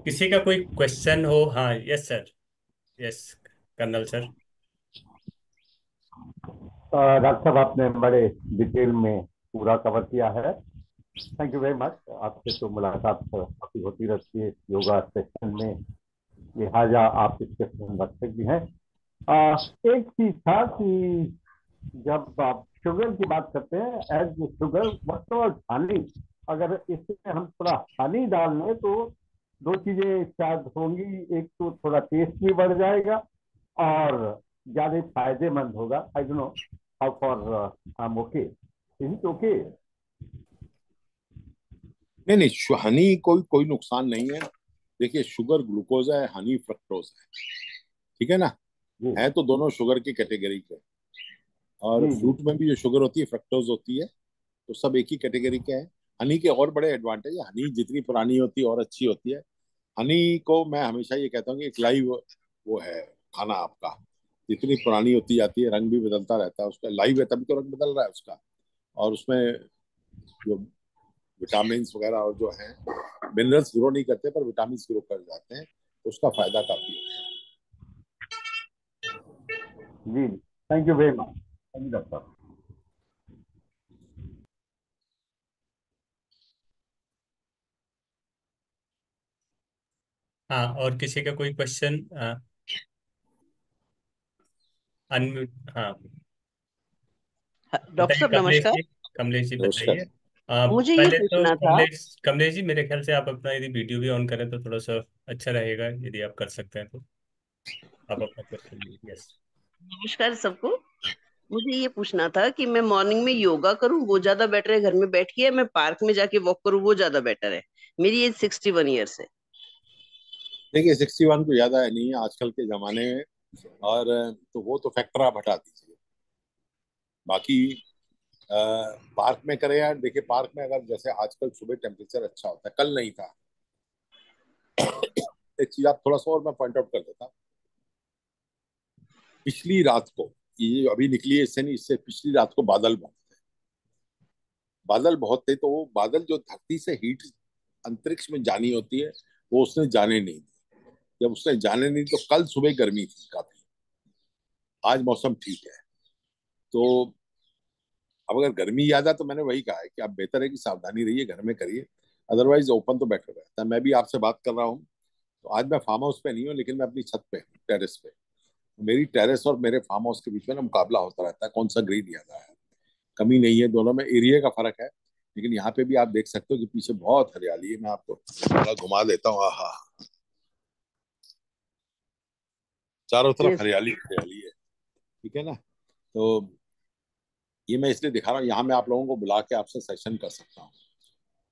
किसी का कोई क्वेश्चन हो? हाँ, yes sir, yes colonel sir. Doctor साहब आपने बड़े डिटेल में पूरा कवर किया है। Thank you very much. आपसे तो मुलाकात काफी होती रहती है योगा सेशन में, लिहाजा आप इसके संरक्षक भी हैं। एक चीज था कि जब आप शुगर की बात करते हैं, एज शुगर व्हाट हानि, अगर इसमें हम थोड़ा हानि डाल लें तो दो चीजें शायद होंगी। एक तो थोड़ा टेस्ट भी बढ़ जाएगा और ज्यादा फायदेमंद होगा। I don't know how for I am okay, is it okay? नहीं नहीं, हनी कोई कोई नुकसान नहीं है। देखिए, शुगर ग्लूकोज है, हनी फ्रक्टोज है, ठीक है ना। जी है तो दोनों शुगर की कैटेगरी के, और जी जी। फ्रूट में भी जो शुगर होती है फ्रक्टोज होती है, तो सब एक ही कैटेगरी के हैं। हनी के और बड़े एडवांटेज है, हनी जितनी पुरानी होती है और अच्छी होती है। हनी को मैं हमेशा ये कहता हूँ कि एक लाइव वो है खाना आपका। जितनी पुरानी होती जाती है, रंग भी बदलता रहता है उसका, लाइव है तभी तो रंग बदल रहा है उसका। और उसमें जो विटामिन वगैरह और जो है, मिनरल्स ग्रो नहीं करते पर विटामिन ग्रो कर जाते हैं, तो उसका फायदा काफी है। जी thank you very much. Thank you doctor. हाँ, और किसी का कोई क्वेश्चन? अनम्यूट, हाँ डॉक्टर बताइए साहब कमलेश नमस्कार। जी। कमलेश जी नमस्कार। बताइए। मुझे ये पहले तो पूछना था। कमलेश जी मेरे ख्याल से आप अपना यदि वीडियो भी ऑन करें तो थोड़ा सा अच्छा रहेगा, यदि आप कर सकते हैं तो आप अपना क्वेश्चन दीजिए। यस। नमस्कार सबको। मुझे ये पूछना था कि मैं मॉर्निंग में योगा करूं वो ज्यादा बेटर है घर में बैठ के, या मैं पार्क में जाके वॉक करूं वो ज्यादा बेटर है? मेरी एज 61 ईयर्स है। देखिए, 61 तो ज्यादा है नहीं है आजकल के जमाने में, और तो वो तो फैक्टर आप हटा दीजिए। बाकी पार्क में करें यार। देखिए, पार्क में अगर जैसे आजकल सुबह टेम्परेचर अच्छा होता है, कल नहीं था। एक चीज आप थोड़ा सा और मैं पॉइंट आउट कर देता हूँ। पिछली रात को, ये अभी निकली है इससे नहीं, इससे पिछली रात को बादल बहुत थे। बादल बहुत थे तो वो बादल जो धरती से हीट अंतरिक्ष में जानी होती है, वो उसने जाने नहीं दी। जब उसने जाने नहीं तो कल सुबह गर्मी थी काफी, आज मौसम ठीक है। तो अब अगर गर्मी ज्यादा, तो मैंने वही कहा है कि आप बेहतर है कि सावधानी रहिए, घर में करिए। अदरवाइज ओपन तो बेटर रहता है। मैं भी आपसे बात कर रहा हूँ तो आज मैं फार्म हाउस पे नहीं हूँ, लेकिन मैं अपनी छत पे हूँ, टेरेस पे। मेरी टेरेस और मेरे फार्म हाउस के बीच में ना मुकाबला होता रहता है, कौन सा ग्रीन ज्यादा है। कमी नहीं है, दोनों में एरिया का फर्क है। लेकिन यहाँ पे भी आप देख सकते हो कि पीछे बहुत हरियाली है। मैं आपको थोड़ा घुमा देता हूँ। आहा, चारों तरफ यस। हरियाली हरियाली है, ठीक है ना। तो ये मैं इसलिए दिखा रहा हूँ, यहाँ मैं आप लोगों को बुला के आपसे सेशन कर सकता हूँ।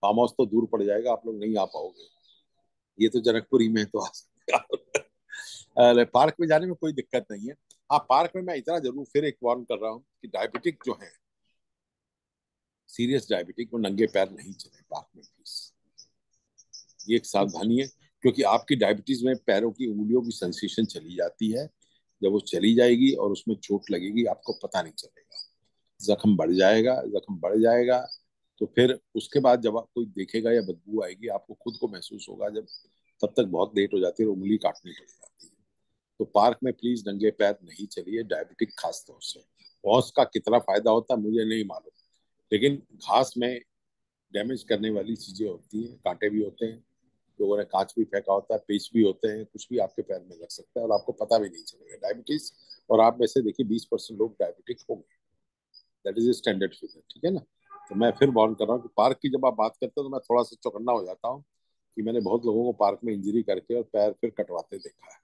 फार्म हाउस तो दूर पड़ जाएगा, आप लोग नहीं आ पाओगे। ये तो जनकपुरी में तो आ सकते हैं। अरे, पार्क में जाने में कोई दिक्कत नहीं है। हाँ, पार्क में मैं इतना जरूर फिर एक वार्न कर रहा हूँ कि डायबिटिक जो है, सीरियस डायबिटिक, वो नंगे पैर नहीं चले पार्क में प्लीज। ये एक सावधानी है, क्योंकि आपकी डायबिटीज में पैरों की उंगलियों की सेंसेशन चली जाती है। जब वो चली जाएगी और उसमें चोट लगेगी, आपको पता नहीं चलेगा, जख्म बढ़ जाएगा, जख्म बढ़ जाएगा तो फिर उसके बाद जब आप कोई देखेगा या बदबू आएगी, आपको खुद को महसूस होगा, जब तब तक बहुत लेट हो जाती है और उंगली काटनी पड़ जाती है। तो पार्क में प्लीज नंगे पैर नहीं चलिए, डायबिटिक खास तौर से। और उसका कितना फायदा होता है मुझे नहीं मालूम, लेकिन घास में डैमेज करने वाली चीजें होती हैं, कांटे भी होते हैं, लोगों ने कांच भी फेंका होता है, पेच भी होते हैं, कुछ भी आपके पैर में लग सकता है और आपको पता भी नहीं चलेगा डायबिटीज। और आप में से देखिए 20% लोग डायबिटिक हो गए, दैट इज स्टैंडर्ड फिगर, ठीक है ना। तो मैं फिर वार्न कर रहा हूँ कि पार्क की जब आप बात करते हो तो मैं थोड़ा सा चौकन्ना हो जाता हूँ कि मैंने बहुत लोगों को पार्क में इंजरी करके और पैर फिर कटवाते देखा है।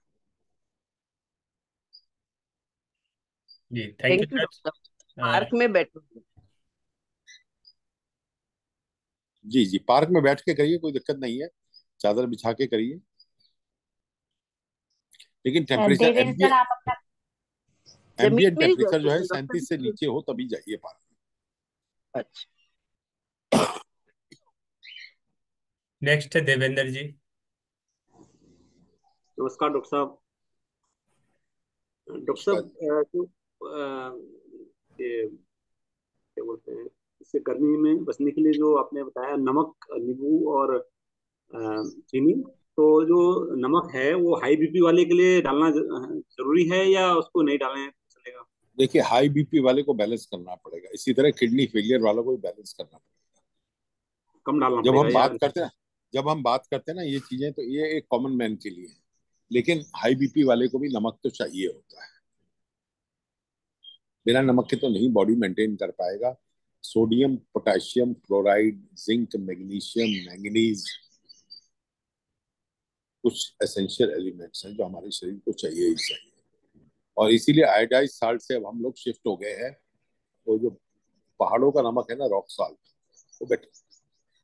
जी thank you thank you sir. Doctor. Park में बैठो। जी जी, पार्क में बैठ के करिए, कोई दिक्कत नहीं है, चादर बिछा के करिए, लेकिन टेम्परेचर देवेंद्र सर आप अपना जमीन एम्बियंट में नहीं टेम्परेचर बैठते जो है थे डॉक्टर 37 से जी? नीचे हो तभी जाइए पार्क अच्छा। में। नेक्स्ट है देवेंद्र जी। नमस्कार डॉक्टर साहब। डॉक्टर उसका साहब जो ये क्या बोलते हैं, इससे गर्मी में बचने के लिए जो आपने बताया नमक, नींबू और चीनी, तो जो नमक है वो हाई बीपी वाले के लिए डालना जरूरी है या उसको नहीं डालें चलेगा? देखिए, हाई बीपी वाले को बैलेंस करना पड़ेगा, इसी तरह किडनी फेलियर वालों को भी बैलेंस करना पड़ेगा। कम डालना जब पड़ेगा हम या? बात करते हैं जब हम बात करते हैं ना ये चीजें, तो ये एक कॉमन मैन के लिए है, लेकिन हाई बीपी वाले को भी नमक तो चाहिए होता है, बिना नमक के तो नहीं बॉडी मेंटेन कर पाएगा। Sodium, potassium, chloride, zinc, magnesium, manganese कुछ एसेंशियल एलिमेंट्स हैं जो हमारे शरीर को चाहिए ही चाहिए। और इसीलिए आयोडाइज साल्ट से अब हम लोग शिफ्ट हो गए हैं। वो जो पहाड़ों का नमक है ना, रॉक साल्ट, वो बेटर,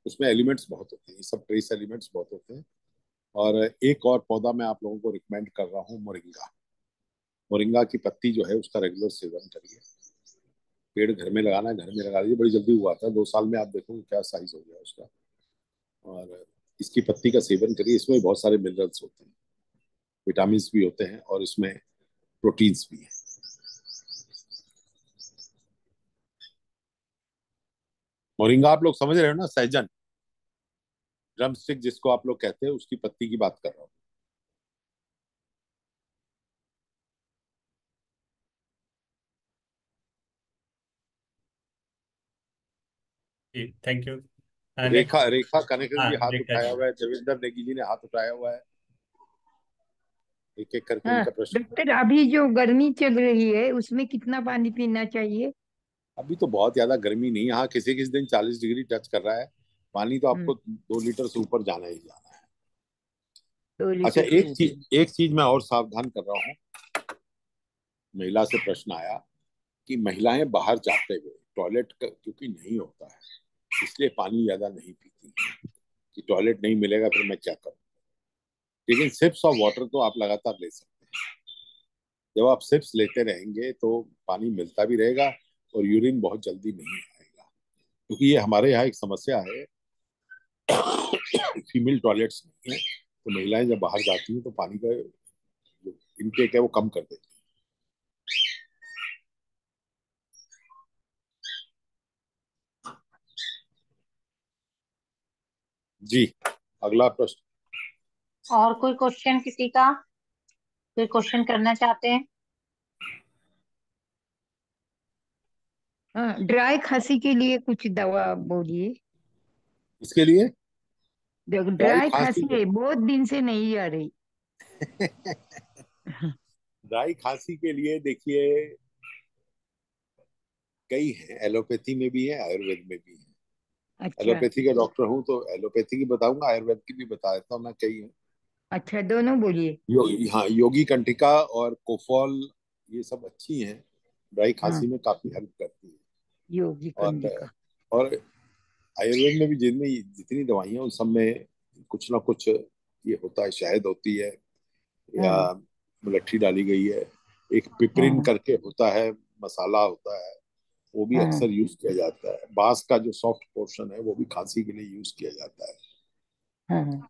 उसमें एलिमेंट्स बहुत होते हैं, ये सब ट्रेस एलिमेंट्स बहुत होते हैं। और एक और पौधा मैं आप लोगों को रिकमेंड कर रहा हूँ, मोरिंगा। मोरिंगा की पत्ती जो है उसका रेगुलर सेवन करिए। पेड़ घर में लगाना है, घर में लगा लीजिए, बड़ी जल्दी हुआ था, 2 साल में आप देखोगे क्या साइज हो गया उसका। और इसकी पत्ती का सेवन करिए, इसमें बहुत सारे मिनरल्स होते हैं, विटामिन भी होते हैं और इसमें प्रोटीन्स भी हैं। मोरिंगा आप लोग समझ रहे हो ना, सहजन, ड्रम स्टिक जिसको आप लोग कहते हैं, उसकी पत्ती की बात कर रहा हूँ। जी thank you. Rekha next. Rekha connection हाँ जी हाथ रेखा उठाया जी। हुआ है, देवेंद्र नेगी जी ने हाथ उठाया हुआ है। एक एक करके हाँ उनका प्रश्न। डॉक्टर, अभी जो गर्मी चल रही है उसमें कितना पानी पीना चाहिए? अभी तो बहुत ज्यादा गर्मी नहीं है, हाँ किसी किसी दिन 40 डिग्री टच कर रहा है। पानी तो आपको हम्म, 2 लीटर से ऊपर जाना ही जाना है। 2 लीटर अच्छा, से एक चीज मैं और सावधान कर रहा हूँ। महिला से प्रश्न आया कि महिलाएं बाहर जाते हुए टॉयलेट क्योंकि नहीं होता है, इसलिए पानी ज्यादा नहीं पीती, कि टॉयलेट नहीं मिलेगा फिर मैं क्या करूँ। लेकिन सिप्स ऑफ वाटर तो आप लगातार ले सकते हैं। जब आप सिप्स लेते रहेंगे तो पानी मिलता भी रहेगा और यूरिन बहुत जल्दी नहीं आएगा, क्योंकि ये हमारे यहाँ एक समस्या है, फीमेल टॉयलेट्स नहीं है, तो महिलाएं जब बाहर जाती हैं तो पानी का जो इनटेक है वो कम कर देती है। जी, अगला प्रश्न। और कोई क्वेश्चन किसी का? कोई क्वेश्चन करना चाहते हैं? हाँ, ड्राई खांसी के लिए कुछ दवा बोलिए। इसके लिए देखो, ड्राई ड्राई खांसी खांसी है, बहुत दिन से नहीं आ रही। ड्राई खांसी के लिए देखिए, कई हैं, एलोपैथी में भी है, आयुर्वेद में भी है। अच्छा। एलोपैथी का डॉक्टर हूँ तो एलोपैथी की बताऊंगा, आयुर्वेद की भी बता देता हूँ मैं, कई है। अच्छा, दोनों बोलिए। हाँ, योगी कंटिका और कोफॉल, ये सब अच्छी हैं, ड्राई हाँ, खांसी में काफी हेल्प करती है। योगी और कंडिका। और आयुर्वेद में भी जितनी जितनी दवाइयाँ उन सब में कुछ ना कुछ ये होता है, शहद होती है या हाँ मुलट्ठी डाली गई है। एक पिपरिन हाँ करके होता है, मसाला होता है, वो भी हाँ अक्सर यूज किया जाता है। बांस का जो सॉफ्ट पोर्शन है वो भी खांसी के लिए यूज किया जाता है। हाँ हाँ।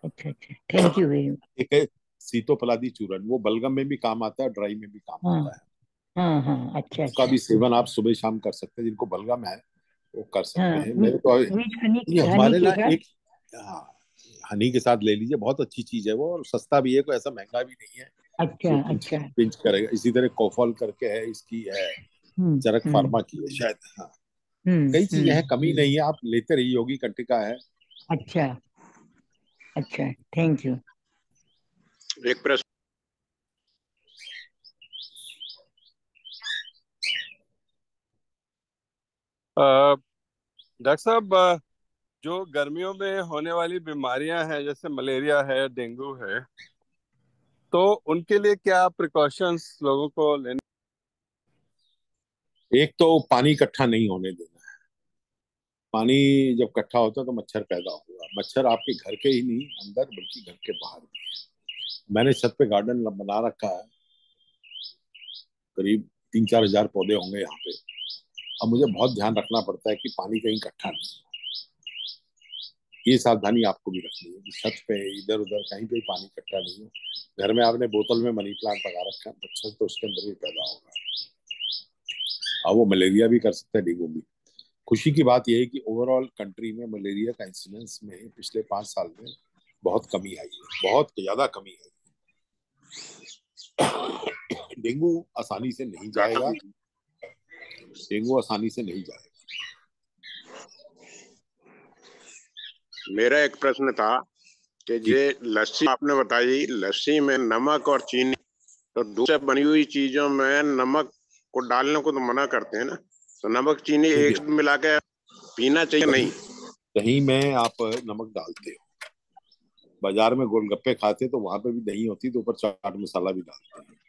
अच्छा अच्छा, थैंक यू वेरी मच। एक है सीतोपलादी चूर्ण, वो बलगम में भी काम आता है, ड्राई में भी काम हाँ आता है। हाँ हाँ, अच्छा उसका अच्छा। भी सेवन आप सुबह शाम कर सकते हैं, जिनको बलगम है वो कर सकते हाँ, हैं। मेरे को विथ हनी, ये हनी हमारे के ना साथ। एक, हाँ, हनी के साथ ले लीजिए, बहुत अच्छी चीज है वो, और सस्ता भी है, कोई ऐसा महंगा भी नहीं है अच्छा जो पिंच अच्छा। पिंच करेगा। इसी तरह कोफॉल करके है, इसकी है, चरक हम्म। फार्मा की है शायद। हाँ, कई चीजें हैं, कमी नहीं है, आप लेते रहिए। योगी कंटिका है। अच्छा अच्छा, थैंक यू। एक प्रश्न। डॉक्टर साहब, जो गर्मियों में होने वाली बीमारियां हैं जैसे मलेरिया है, डेंगू है, तो उनके लिए क्या प्रिकॉशंस लोगों को लेने? एक तो पानी इकट्ठा नहीं होने देना। पानी जब इकट्ठा होता है तो मच्छर पैदा होगा। मच्छर आपके घर के ही नहीं अंदर, बल्कि घर के बाहर भी। मैंने छत पे गार्डन बना रखा है, करीब 3-4 हजार पौधे होंगे यहाँ पे। अब मुझे बहुत ध्यान रखना पड़ता है कि पानी कहीं इकट्ठा नहीं हो। ये सावधानी आपको भी रखनी है कि छत पे इधर उधर कहीं पे पानी इकट्ठा नहीं हो। घर में आपने बोतल में मनी प्लांट लगा रखा है, मच्छर तो उसके अंदर भी पैदा होगा। अब वो मलेरिया भी कर सकता है, डेंगू भी। खुशी की बात यह है कि ओवरऑल कंट्री में मलेरिया का इंसिडेंस में पिछले 5 साल में बहुत कमी आई है, बहुत ज्यादा कमी आई है। डेंगू आसानी से नहीं जाएगा, डेंगू आसानी से नहीं जाएगा। मेरा एक प्रश्न था कि जी, ये लस्सी आपने बताई, लस्सी में नमक और चीनी, तो दूध से बनी हुई चीजों में नमक को डालने को तो मना करते हैं ना, तो नमक चीनी एक देखिए, साथ मिला के पीना चाहिए दही नहीं? दही में आप नमक डालते हो, बाजार में गोलगप्पे खाते तो वहां पे भी दही होती तो ऊपर चाट मसाला भी डालते हैं।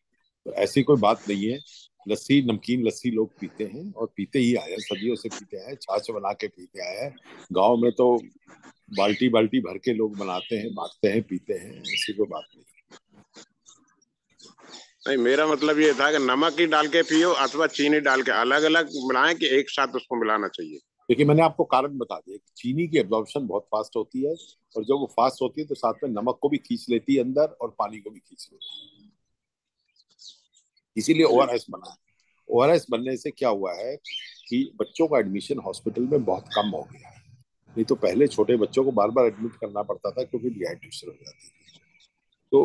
तो ऐसी कोई बात नहीं है। लस्सी, नमकीन लस्सी लोग पीते हैं और पीते ही आए हैं, सदियों से पीते हैं, छाछ बना के पीते आए हैं। गाँव में तो बाल्टी बाल्टी भर के लोग बनाते हैं, बांटते हैं, पीते हैं, ऐसी कोई बात नहीं। नहीं, मेरा मतलब ये था कि नमक ही डाल के पियो अथवा चीनी डाल के, अलग अलग मिलाएं कि एक साथ उसको मिलाना चाहिए? देखिए, मैंने आपको कारण बता दिया कि चीनी की एब्जॉर्प्शन बहुत फास्ट होती है, और जब वो फास्ट होती है तो साथ में नमक को भी खींच लेती है अंदर और पानी को भी खींच लेती है। इसीलिए ओआरएस बना है। ओआरएस बनने से क्या हुआ है कि बच्चों का एडमिशन हॉस्पिटल में बहुत कम हो गया है। नहीं तो पहले छोटे बच्चों को बार बार एडमिट करना पड़ता था क्योंकि डिहाइड्रेशन हो जाती थी। तो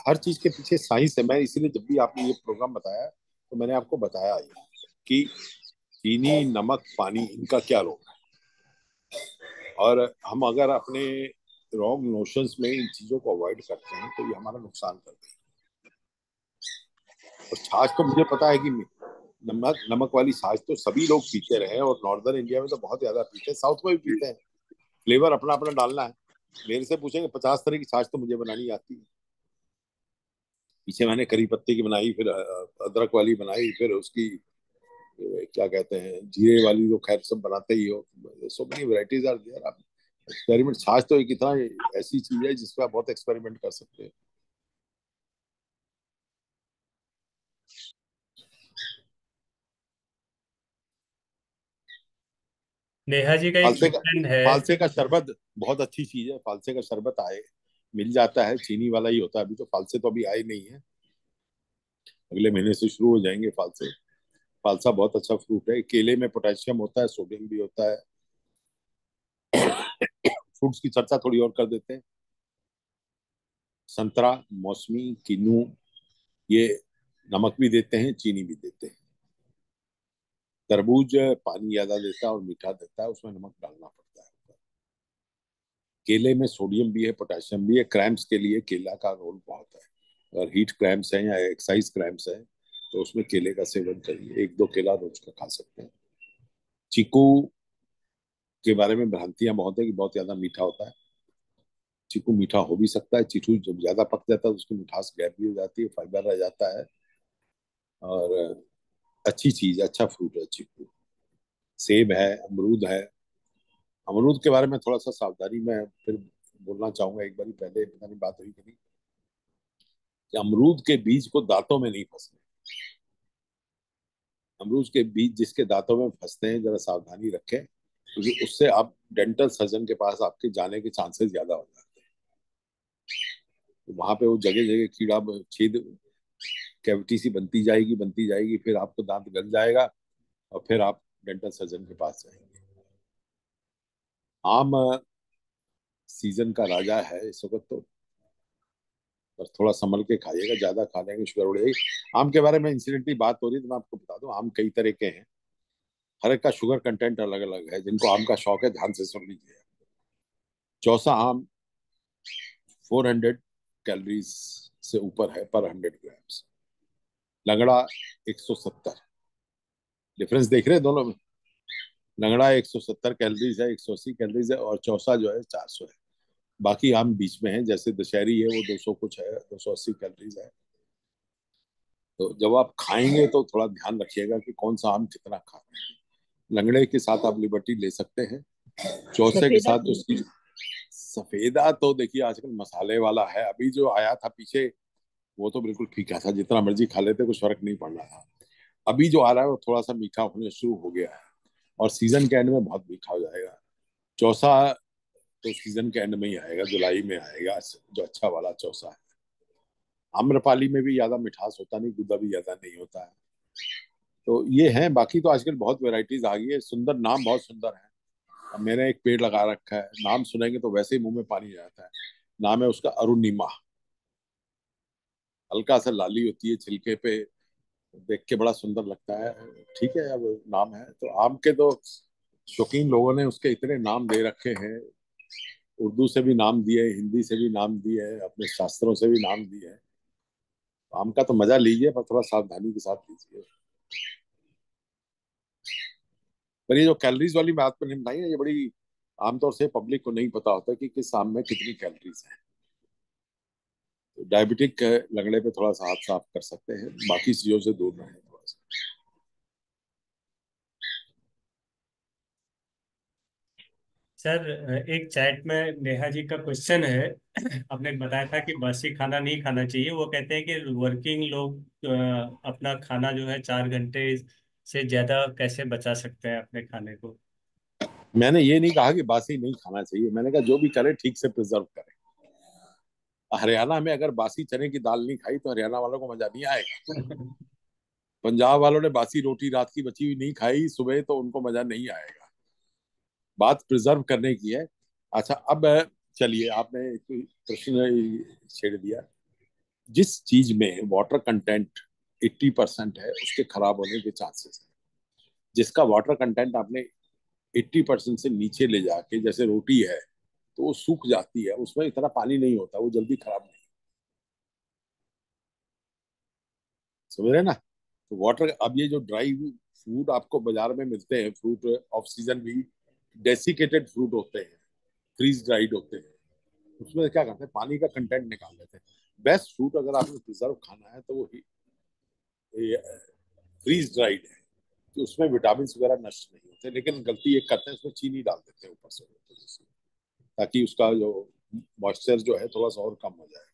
हर चीज के पीछे साइंस है। मैं इसीलिए जब भी आपने ये प्रोग्राम बताया तो मैंने आपको बताया कि चीनी, नमक, पानी, इनका क्या रोल है। और हम अगर अपने रॉन्ग नोशंस में इन चीजों को अवॉइड करते हैं तो ये हमारा नुकसान करते हैं। और छाछ तो मुझे पता है कि नमक नमक वाली छाछ तो सभी लोग पीते रहे, और नॉर्दर्न इंडिया में तो बहुत ज्यादा पीते हैं, साउथ में भी पीते हैं। फ्लेवर अपना अपना डालना है। मेरे से पूछेंगे 50 तरह की छाछ तो मुझे बनानी आती है। पीछे मैंने करी पत्ते की बनाई, फिर अदरक वाली बनाई, फिर उसकी क्या कहते हैं, जीरे वाली, तो खैर सब बनाते ही हो। So many varieties are there. आप एक्सपेरिमेंट, छाछ तो एक इतना ऐसी चीज है जिसपे आप बहुत एक्सपेरिमेंट कर सकते हैं। नेहा जी का एक फालसे का क्वेश्चन है। फालसे का शरबत बहुत अच्छी चीज है। फालसे का शरबत आए, मिल जाता है, चीनी वाला ही होता है। अभी तो फालसे तो अभी आए नहीं है, अगले महीने से शुरू हो जाएंगे फालसे। फालसा बहुत अच्छा फ्रूट है। केले में पोटेशियम होता है, सोडियम भी होता है। फ्रूट्स की चर्चा थोड़ी और कर देते हैं। संतरा, मौसमी, किन्नू, ये नमक भी देते हैं, चीनी भी देते हैं। तरबूज पानी ज्यादा देता है और मीठा देता है, उसमें नमक डालना पड़ता है। केले में सोडियम भी है, पोटेशियम भी है। क्रैम्प्स के लिए केला का रोल बहुत है। अगर हीट क्रैम्प्स हैं या एक्साइज क्रैम्प्स हैं तो उसमें केले का सेवन करिए, 1-2 केला रोज का खा सकते हैं। चीकू के बारे में भ्रांतियां बहुत है कि बहुत ज्यादा मीठा होता है। चीकू मीठा हो भी सकता है। चीकू जब ज्यादा पक जाता है तो उसकी मिठास गैप भी हो जाती है, फाइबर रह जाता है। और अच्छी चीज, अच्छा फ्रूट है चीकू। सेब है, अमरूद है। अमरूद के बारे में थोड़ा सा सावधानी मैं फिर बोलना चाहूंगा। एक बार पहले पता नहीं बात हुई कि नहीं, कि अमरूद के बीज को दांतों में नहीं फंसने। अमरूद के बीज जिसके दांतों में फंसते हैं, जरा सावधानी रखें, क्योंकि उससे आप डेंटल सर्जन के पास आपके जाने के चांसेस ज्यादा हो जाते हैं। तो वहां पे वो जगह जगह कीड़ा छेद, कैविटी सी बनती जाएगी, फिर आपको दांत गल जाएगा और फिर आप डेंटल सर्जन के पास जाएंगे। आम सीजन का राजा है इस वक्त तो, पर थोड़ा संभल के खाइएगा, ज्यादा खा लेंगे शुगर उड़ेगी। आम के बारे में इंसिडेंटली बात हो रही तो मैं आपको बता दूं, आम कई तरह के हैं, हर एक का शुगर कंटेंट अलग अलग है। जिनको आम का शौक है ध्यान से सुन लीजिए। चौसा आम 400 कैलोरीज से ऊपर है पर 100 ग्राम्स। लंगड़ा 170। डिफरेंस देख रहे हैं दोनों में? लंगड़ा 170 कैलोरीज है, 180 कैलोरीज है, और चौसा जो है 400 है। बाकी आम बीच में है, जैसे दशहरी है वो 200 कुछ है, 280 कैलोरीज है। तो जब आप खाएंगे तो थोड़ा ध्यान रखिएगा कि कौन सा आम कितना खा रहे हैं। लंगड़े के साथ आप लिबर्टी ले सकते हैं, चौसे के सफेदा साथ उसकी। सफेदा तो देखिए आजकल मसाले वाला है, अभी जो आया था पीछे वो तो बिल्कुल फीका था, जितना मर्जी खा लेते कुछ फर्क नहीं पड़ रहा था। अभी जो आ रहा है वो थोड़ा सा मीठा होने शुरू हो गया है, और सीजन के एंड में बहुत मीठा हो जाएगा। चौसा तो सीजन के एंड में ही आएगा, जुलाई में आएगा जो अच्छा वाला चौसा है। आम्रपाली में भी ज्यादा मिठास होता नहीं, गुदा भी ज्यादा नहीं होता है। तो ये है, बाकी तो आजकल बहुत वेराइटीज आ गई है, सुंदर नाम बहुत सुंदर है। अब मैंने एक पेड़ लगा रखा है, नाम सुनेंगे तो वैसे ही मुंह में पानी आ जाता है। नाम है उसका अरुणिमा। हल्का सा लाली होती है छिलके पे, देख के बड़ा सुंदर लगता है। ठीक है, अब नाम है तो आम के तो शौकीन लोगों ने उसके इतने नाम दे रखे हैं। उर्दू से भी नाम दिए, हिंदी से भी नाम दिए है, अपने शास्त्रों से भी नाम दिए है। आम का तो मजा लीजिए, पर थोड़ा सावधानी के साथ लीजिए। पर ये जो कैलोरीज वाली बात मैंने बताई है, ये बड़ी आमतौर से पब्लिक को नहीं पता होता कि किस आम में कितनी कैलोरीज है। तो डायबिटिक लगने पे थोड़ा सा हाथ साफ कर सकते हैं, बाकी चीजों से दूर रहें थोड़ा सा। सर, एक चैट में नेहा जी का क्वेश्चन है। आपने बताया था कि बासी खाना नहीं खाना चाहिए। वो कहते हैं कि वर्किंग लोग अपना खाना जो है 4 घंटे से ज्यादा कैसे बचा सकते हैं अपने खाने को। मैंने ये नहीं कहा कि बासी नहीं खाना चाहिए, मैंने कहा जो भी करे ठीक से प्रिजर्व करे। हरियाणा में अगर बासी चने की दाल नहीं खाई तो हरियाणा वालों को मजा नहीं आएगा। पंजाब वालों ने बासी रोटी रात की बची हुई नहीं खाई सुबह तो उनको मजा नहीं आएगा। बात प्रिजर्व करने की है। अच्छा, अब चलिए, आपने एक प्रश्न छेड़ दिया। जिस चीज में वाटर कंटेंट 80% है उसके खराब होने के चांसेस है। जिसका वाटर कंटेंट आपने 80% से नीचे ले जाके, जैसे रोटी है तो वो सूख जाती है, उसमें इतना पानी नहीं होता, वो जल्दी खराब नहीं। समझ रहे ना? तो वाटर, अब ये जो ड्राई फ्रूट आपको बाजार में मिलते हैं, फ्रूट ऑफ सीजन भी डेसिकेटेड फ्रूट होते हैं, फ्रीज ड्राइड होते हैं। उसमें क्या करते हैं, पानी का कंटेंट निकाल लेते हैं। बेस्ट फ्रूट अगर आपने प्रिजर्व खाना है तो वो फ्रीज ड्राइड है, तो उसमें विटामिन वगैरह नष्ट नहीं होते। लेकिन गलती ये करते हैं, उसमें चीनी डाल देते हैं ऊपर से, ताकि उसका जो मॉइस्चर जो है थोड़ा सा और कम हो जाए।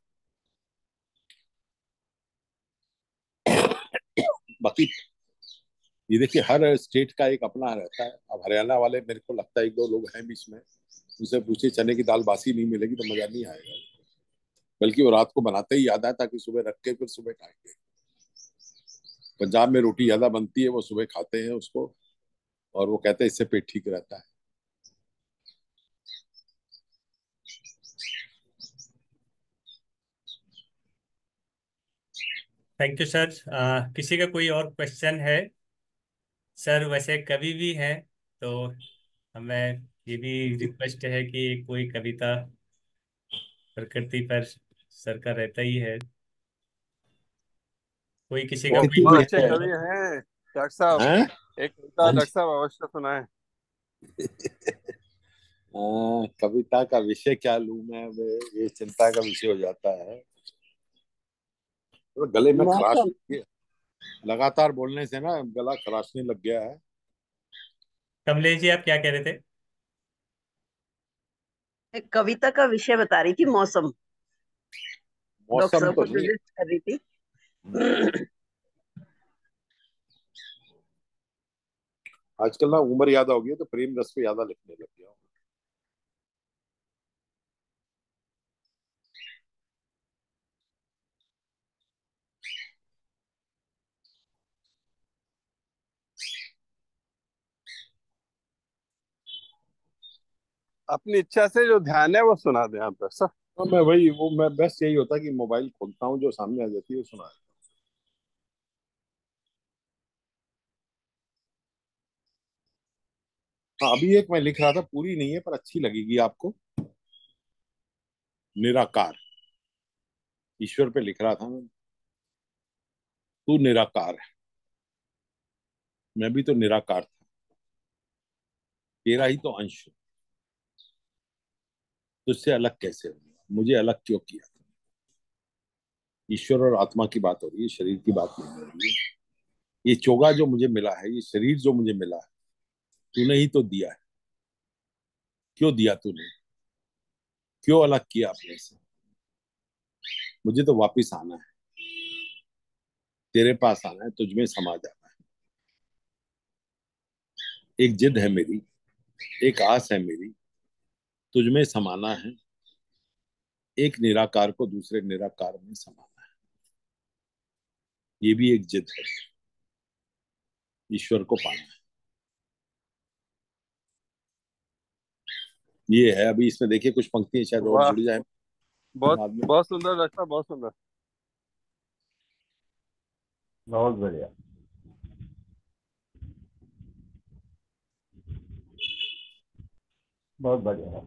बाकी ये देखिए, हर स्टेट का एक अपना रहता है। अब हरियाणा वाले, मेरे को लगता है एक दो लोग हैं बीच में, उनसे पूछिए चने की दाल बासी नहीं मिलेगी तो मजा नहीं आएगा। बल्कि वो रात को बनाते ही याद है ताकि सुबह रख के फिर सुबह खाएंगे। पंजाब में रोटी ज्यादा बनती है, वो सुबह खाते हैं उसको, और वो कहते हैं इससे पेट ठीक रहता है। Thank you sir. किसी का कोई और क्वेश्चन है? सर वैसे कभी भी है तो हमें ये भी रिक्वेस्ट है कि कोई कविता प्रकृति पर सर का रहता ही है। कोई किसी का प्रकृति कोई बहुत में अच्छे है। कवि हैं डॉक्टर साहब। हैं? एक कविता हाँ डॉक्टर जी। साहब अवश्य सुनाएं। कविता का विषय क्या लूं मैं, अब ये चिंता का विषय हो जाता है। तो गले में खराश मौसम। लग गई। लगातार बोलने से ना गला खराशने लग गया है। कमलेश जी, आप क्या कह रहे थे? एक कविता का विषय बता रही थी, मौसम। डॉक्टर मौसम साहब तो को नहीं। सजेस्ट कर रही थी। आजकल ना उम्र ज्यादा हो गई है तो प्रेम रस पे ज्यादा लिखने लग गया हूँ। अपनी इच्छा से जो ध्यान है वो सुना दें आप बस। हाँ, मैं वही वो मैं बस यही होता कि मोबाइल खोलता हूँ, जो सामने आ जाती है वो सुना। हाँ, अभी एक मैं लिख रहा था, पूरी नहीं है पर अच्छी लगेगी आपको। निराकार, ईश्वर पे लिख रहा था मैं। तू निराकार है, मैं भी तो निराकार था, तेरा ही तो अंश हूं, तुझसे अलग कैसे हो, मुझे अलग क्यों किया। ईश्वर और आत्मा की बात हो रही है, शरीर की बात नहीं हो रही है। ये चोगा जो मुझे मिला है, ये शरीर जो मुझे मिला है, तूने ही तो दिया है। क्यों दिया तूने, क्यों अलग किया अपने से। मुझे तो वापिस आना है, तेरे पास आना है, तुझ में समा जाना है। एक जिद है मेरी, एक आस है मेरी, तुझ में समाना है। एक निराकार को दूसरे निराकार में समाना है, ये भी एक जिद है। ईश्वर को पाना है, ये है। अभी इसमें देखिए कुछ पंक्तियां शायद और वाह, जुड़ जाए बहुत बाद में। बहुत सुंदर रचना, बहुत सुंदर। बहुत बढ़िया। बहुत बढ़िया है।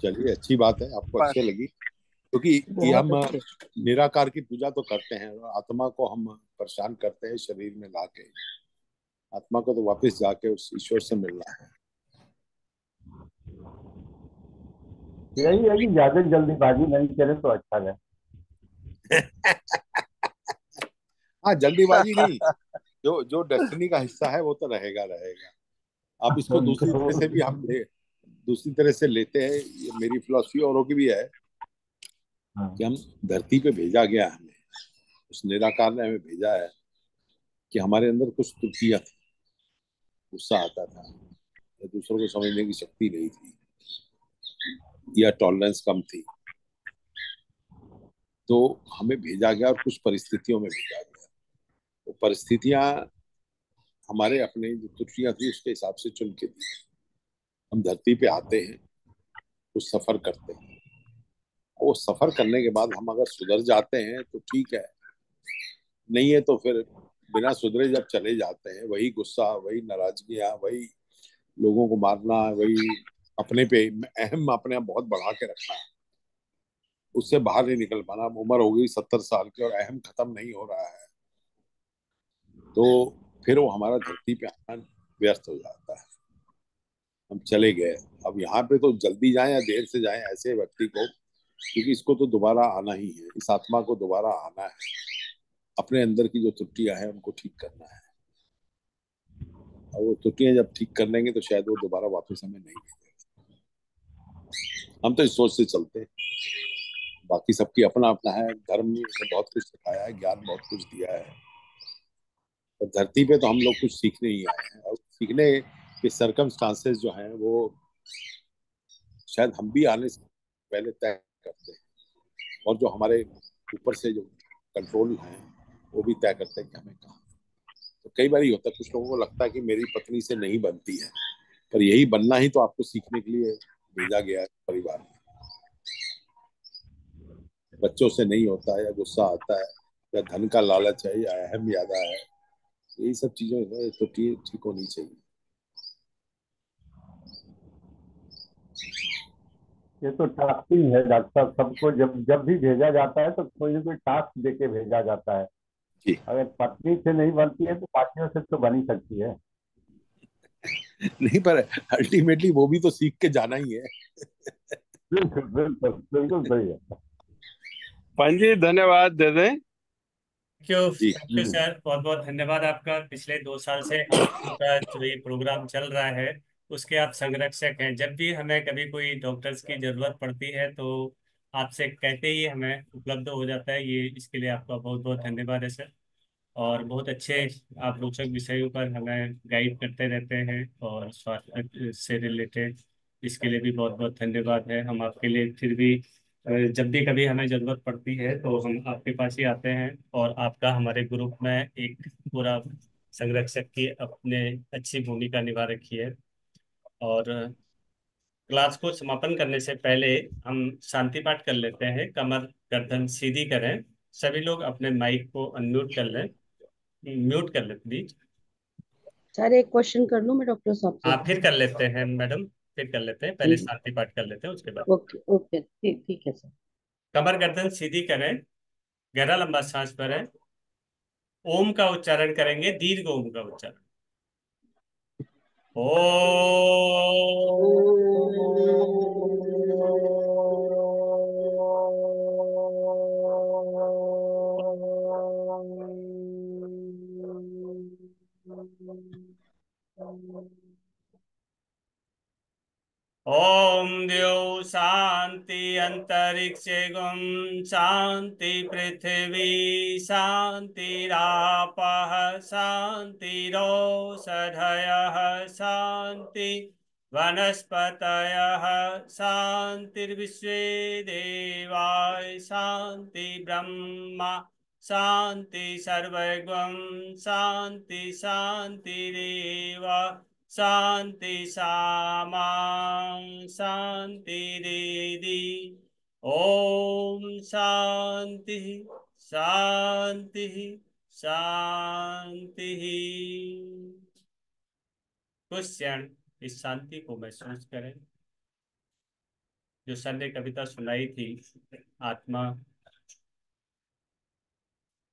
चलिए, अच्छी बात है, आपको प- अच्छी लगी, क्योंकि ये बहुत हम अच्छे। निराकार की पूजा तो करते हैं और आत्मा को हम परेशान करते हैं शरीर में लाके। आत्मा को तो वापस जाके उस ईश्वर से मिलना है। यही है कि ज्यादा जल्दीबाजी नहीं करे तो अच्छा है। हाँ, जल्दीबाजी नहीं, जो जो डेस्टिनी का हिस्सा है वो तो रहेगा रहेगा। अब इसको दूसरी तरह से भी तो, हम ले, दूसरी तरह से लेते हैं। ये मेरी फिलॉसफी औरों की भी है कि हाँ, हम धरती पे भेजा गया हमें, उस निराकार ने हमें भेजा है कि हमारे अंदर कुछ त्रुटियां थी। गुस्सा आता था, या दूसरों को समझने की शक्ति नहीं थी, या टॉलरेंस कम थी, तो हमें भेजा गया और कुछ परिस्थितियों में भेजा गया। वो परिस्थितियां हमारे अपने जो त्रुटियां थी उसके हिसाब से चुन के दी। हम धरती पे आते हैं, कुछ सफर करते हैं, वो सफर करने के बाद हम अगर सुधर जाते हैं तो ठीक है, नहीं है तो फिर बिना सुधरे जब चले जाते हैं, वही गुस्सा, वही नाराजगियां, वही लोगों को मारना, वही अपने पे अहम अपने आप बहुत बढ़ा के रखना है, उससे बाहर नहीं निकल पाना। अब उम्र हो गई 70 साल की और अहम खत्म नहीं हो रहा है, तो फिर वो हमारा धरती पे आना व्यर्थ हो जाता है। हम चले गए, अब यहाँ पे तो जल्दी जाएं या देर से जाएं ऐसे व्यक्ति को, क्योंकि इसको तो दोबारा आना ही है, इस आत्मा को दोबारा आना है, अपने अंदर की जो त्रुटियां हैं उनको ठीक करना है। और वो त्रुटियां जब ठीक कर लेंगे तो शायद वो दोबारा वापस हमें नहीं भेजेगा। हम तो इस सोच से चलते हैं। बाकी सबकी अपना अपना है, धर्म ने बहुत कुछ सिखाया है, ज्ञान बहुत कुछ दिया है, और धरती पे तो हम लोग कुछ सीखने ही आए हैं, और सीखने के सरकमस्टांसेस जो हैं वो शायद हम भी आने से पहले तय करते हैं, और जो हमारे ऊपर से जो कंट्रोल है वो भी तय करते हैं कि हमें कहाँ। तो कई बार ये होता है, कुछ लोगों को लगता है कि मेरी पत्नी से नहीं बनती है, पर यही बनना ही तो आपको सीखने के लिए भेजा गया है परिवार में। बच्चों से नहीं होता है, या गुस्सा आता है, या धन का लालच है, या अहम ज्यादा है, यही सब चीजें तो ठीक होनी चाहिए। ये तो टास्किंग है डॉक्टर साहब। सबको जब जब भी भेजा जाता है तो कोई ना कोई टास्क दे के भेजा जाता है। जी। अगर पत्नी से नहीं बनती है तो बाकियों से तो बनी सकती है। नहीं, पर अल्टीमेटली वो भी तो सीख के जाना ही है। बिल्कुल बिल्कुल बिल्कुल सही है। पंजी धन्यवाद दे दें। जी। थैंक यू सर, बहुत बहुत धन्यवाद आपका। पिछले 2 साल से आपका जो ये प्रोग्राम चल रहा है उसके आप संरक्षक हैं। जब भी हमें कभी कोई डॉक्टर्स की जरूरत पड़ती है तो आपसे कहते ही हमें उपलब्ध हो जाता है। ये इसके लिए आपका बहुत बहुत धन्यवाद है सर। और बहुत अच्छे आप रोचक विषयों पर हमें गाइड करते रहते हैं, और स्वास्थ्य से रिलेटेड इसके लिए भी बहुत बहुत धन्यवाद है। हम आपके लिए फिर भी जब भी कभी हमें जरूरत पड़ती है तो हम आपके पास ही आते हैं, और आपका हमारे ग्रुप में एक पूरा संरक्षक की अपने अच्छी भूमिका निभा रखी है। और क्लास को समापन करने से पहले हम शांति पाठ कर लेते हैं। कमर गर्दन सीधी करें। सभी लोग अपने माइक को अनम्यूट कर लें, म्यूट कर लें प्लीज। सर एक क्वेश्चन कर लूं मैं डॉक्टर साहब से? हाँ, फिर कर लेते हैं मैडम, फिर कर लेते हैं। पहले शांति पाठ कर लेते हैं, उसके बाद। ओके ओके, ठीक ठीक है सर। कमर गर्दन सीधी करें, गहरा लंबा सांस भरें, ओम का उच्चारण करेंगे, दीर्घ ओम का उच्चारण। ओ ओम द्यौ शांति अंतरिक्षे गुम शांति पृथ्वी शांतिरापः शांतिरोषधयः शांति वनस्पतयः शांतिर्विश्वे देवाः शांति ब्रह्मा शांति सर्वगं शांति शांतिरेव शांति सामा शांतिरेधि। ओम शांति शांति शांति। कुछ क्षण इस शांति को महसूस करें। जो सर ने कविता सुनाई थी, आत्मा,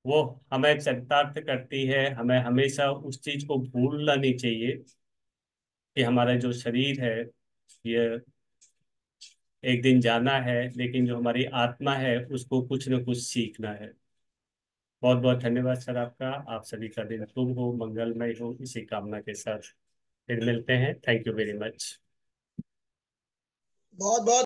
वो हमें चरितार्थ करती है। हमें हमेशा उस चीज को भूलना नहीं चाहिए कि हमारा जो शरीर है ये एक दिन जाना है, लेकिन जो हमारी आत्मा है उसको कुछ न कुछ सीखना है। बहुत बहुत धन्यवाद सर आपका। आप सभी का दिन शुभ हो, मंगलमय हो, इसी कामना के साथ फिर मिलते हैं। Thank you very much. बहुत बहुत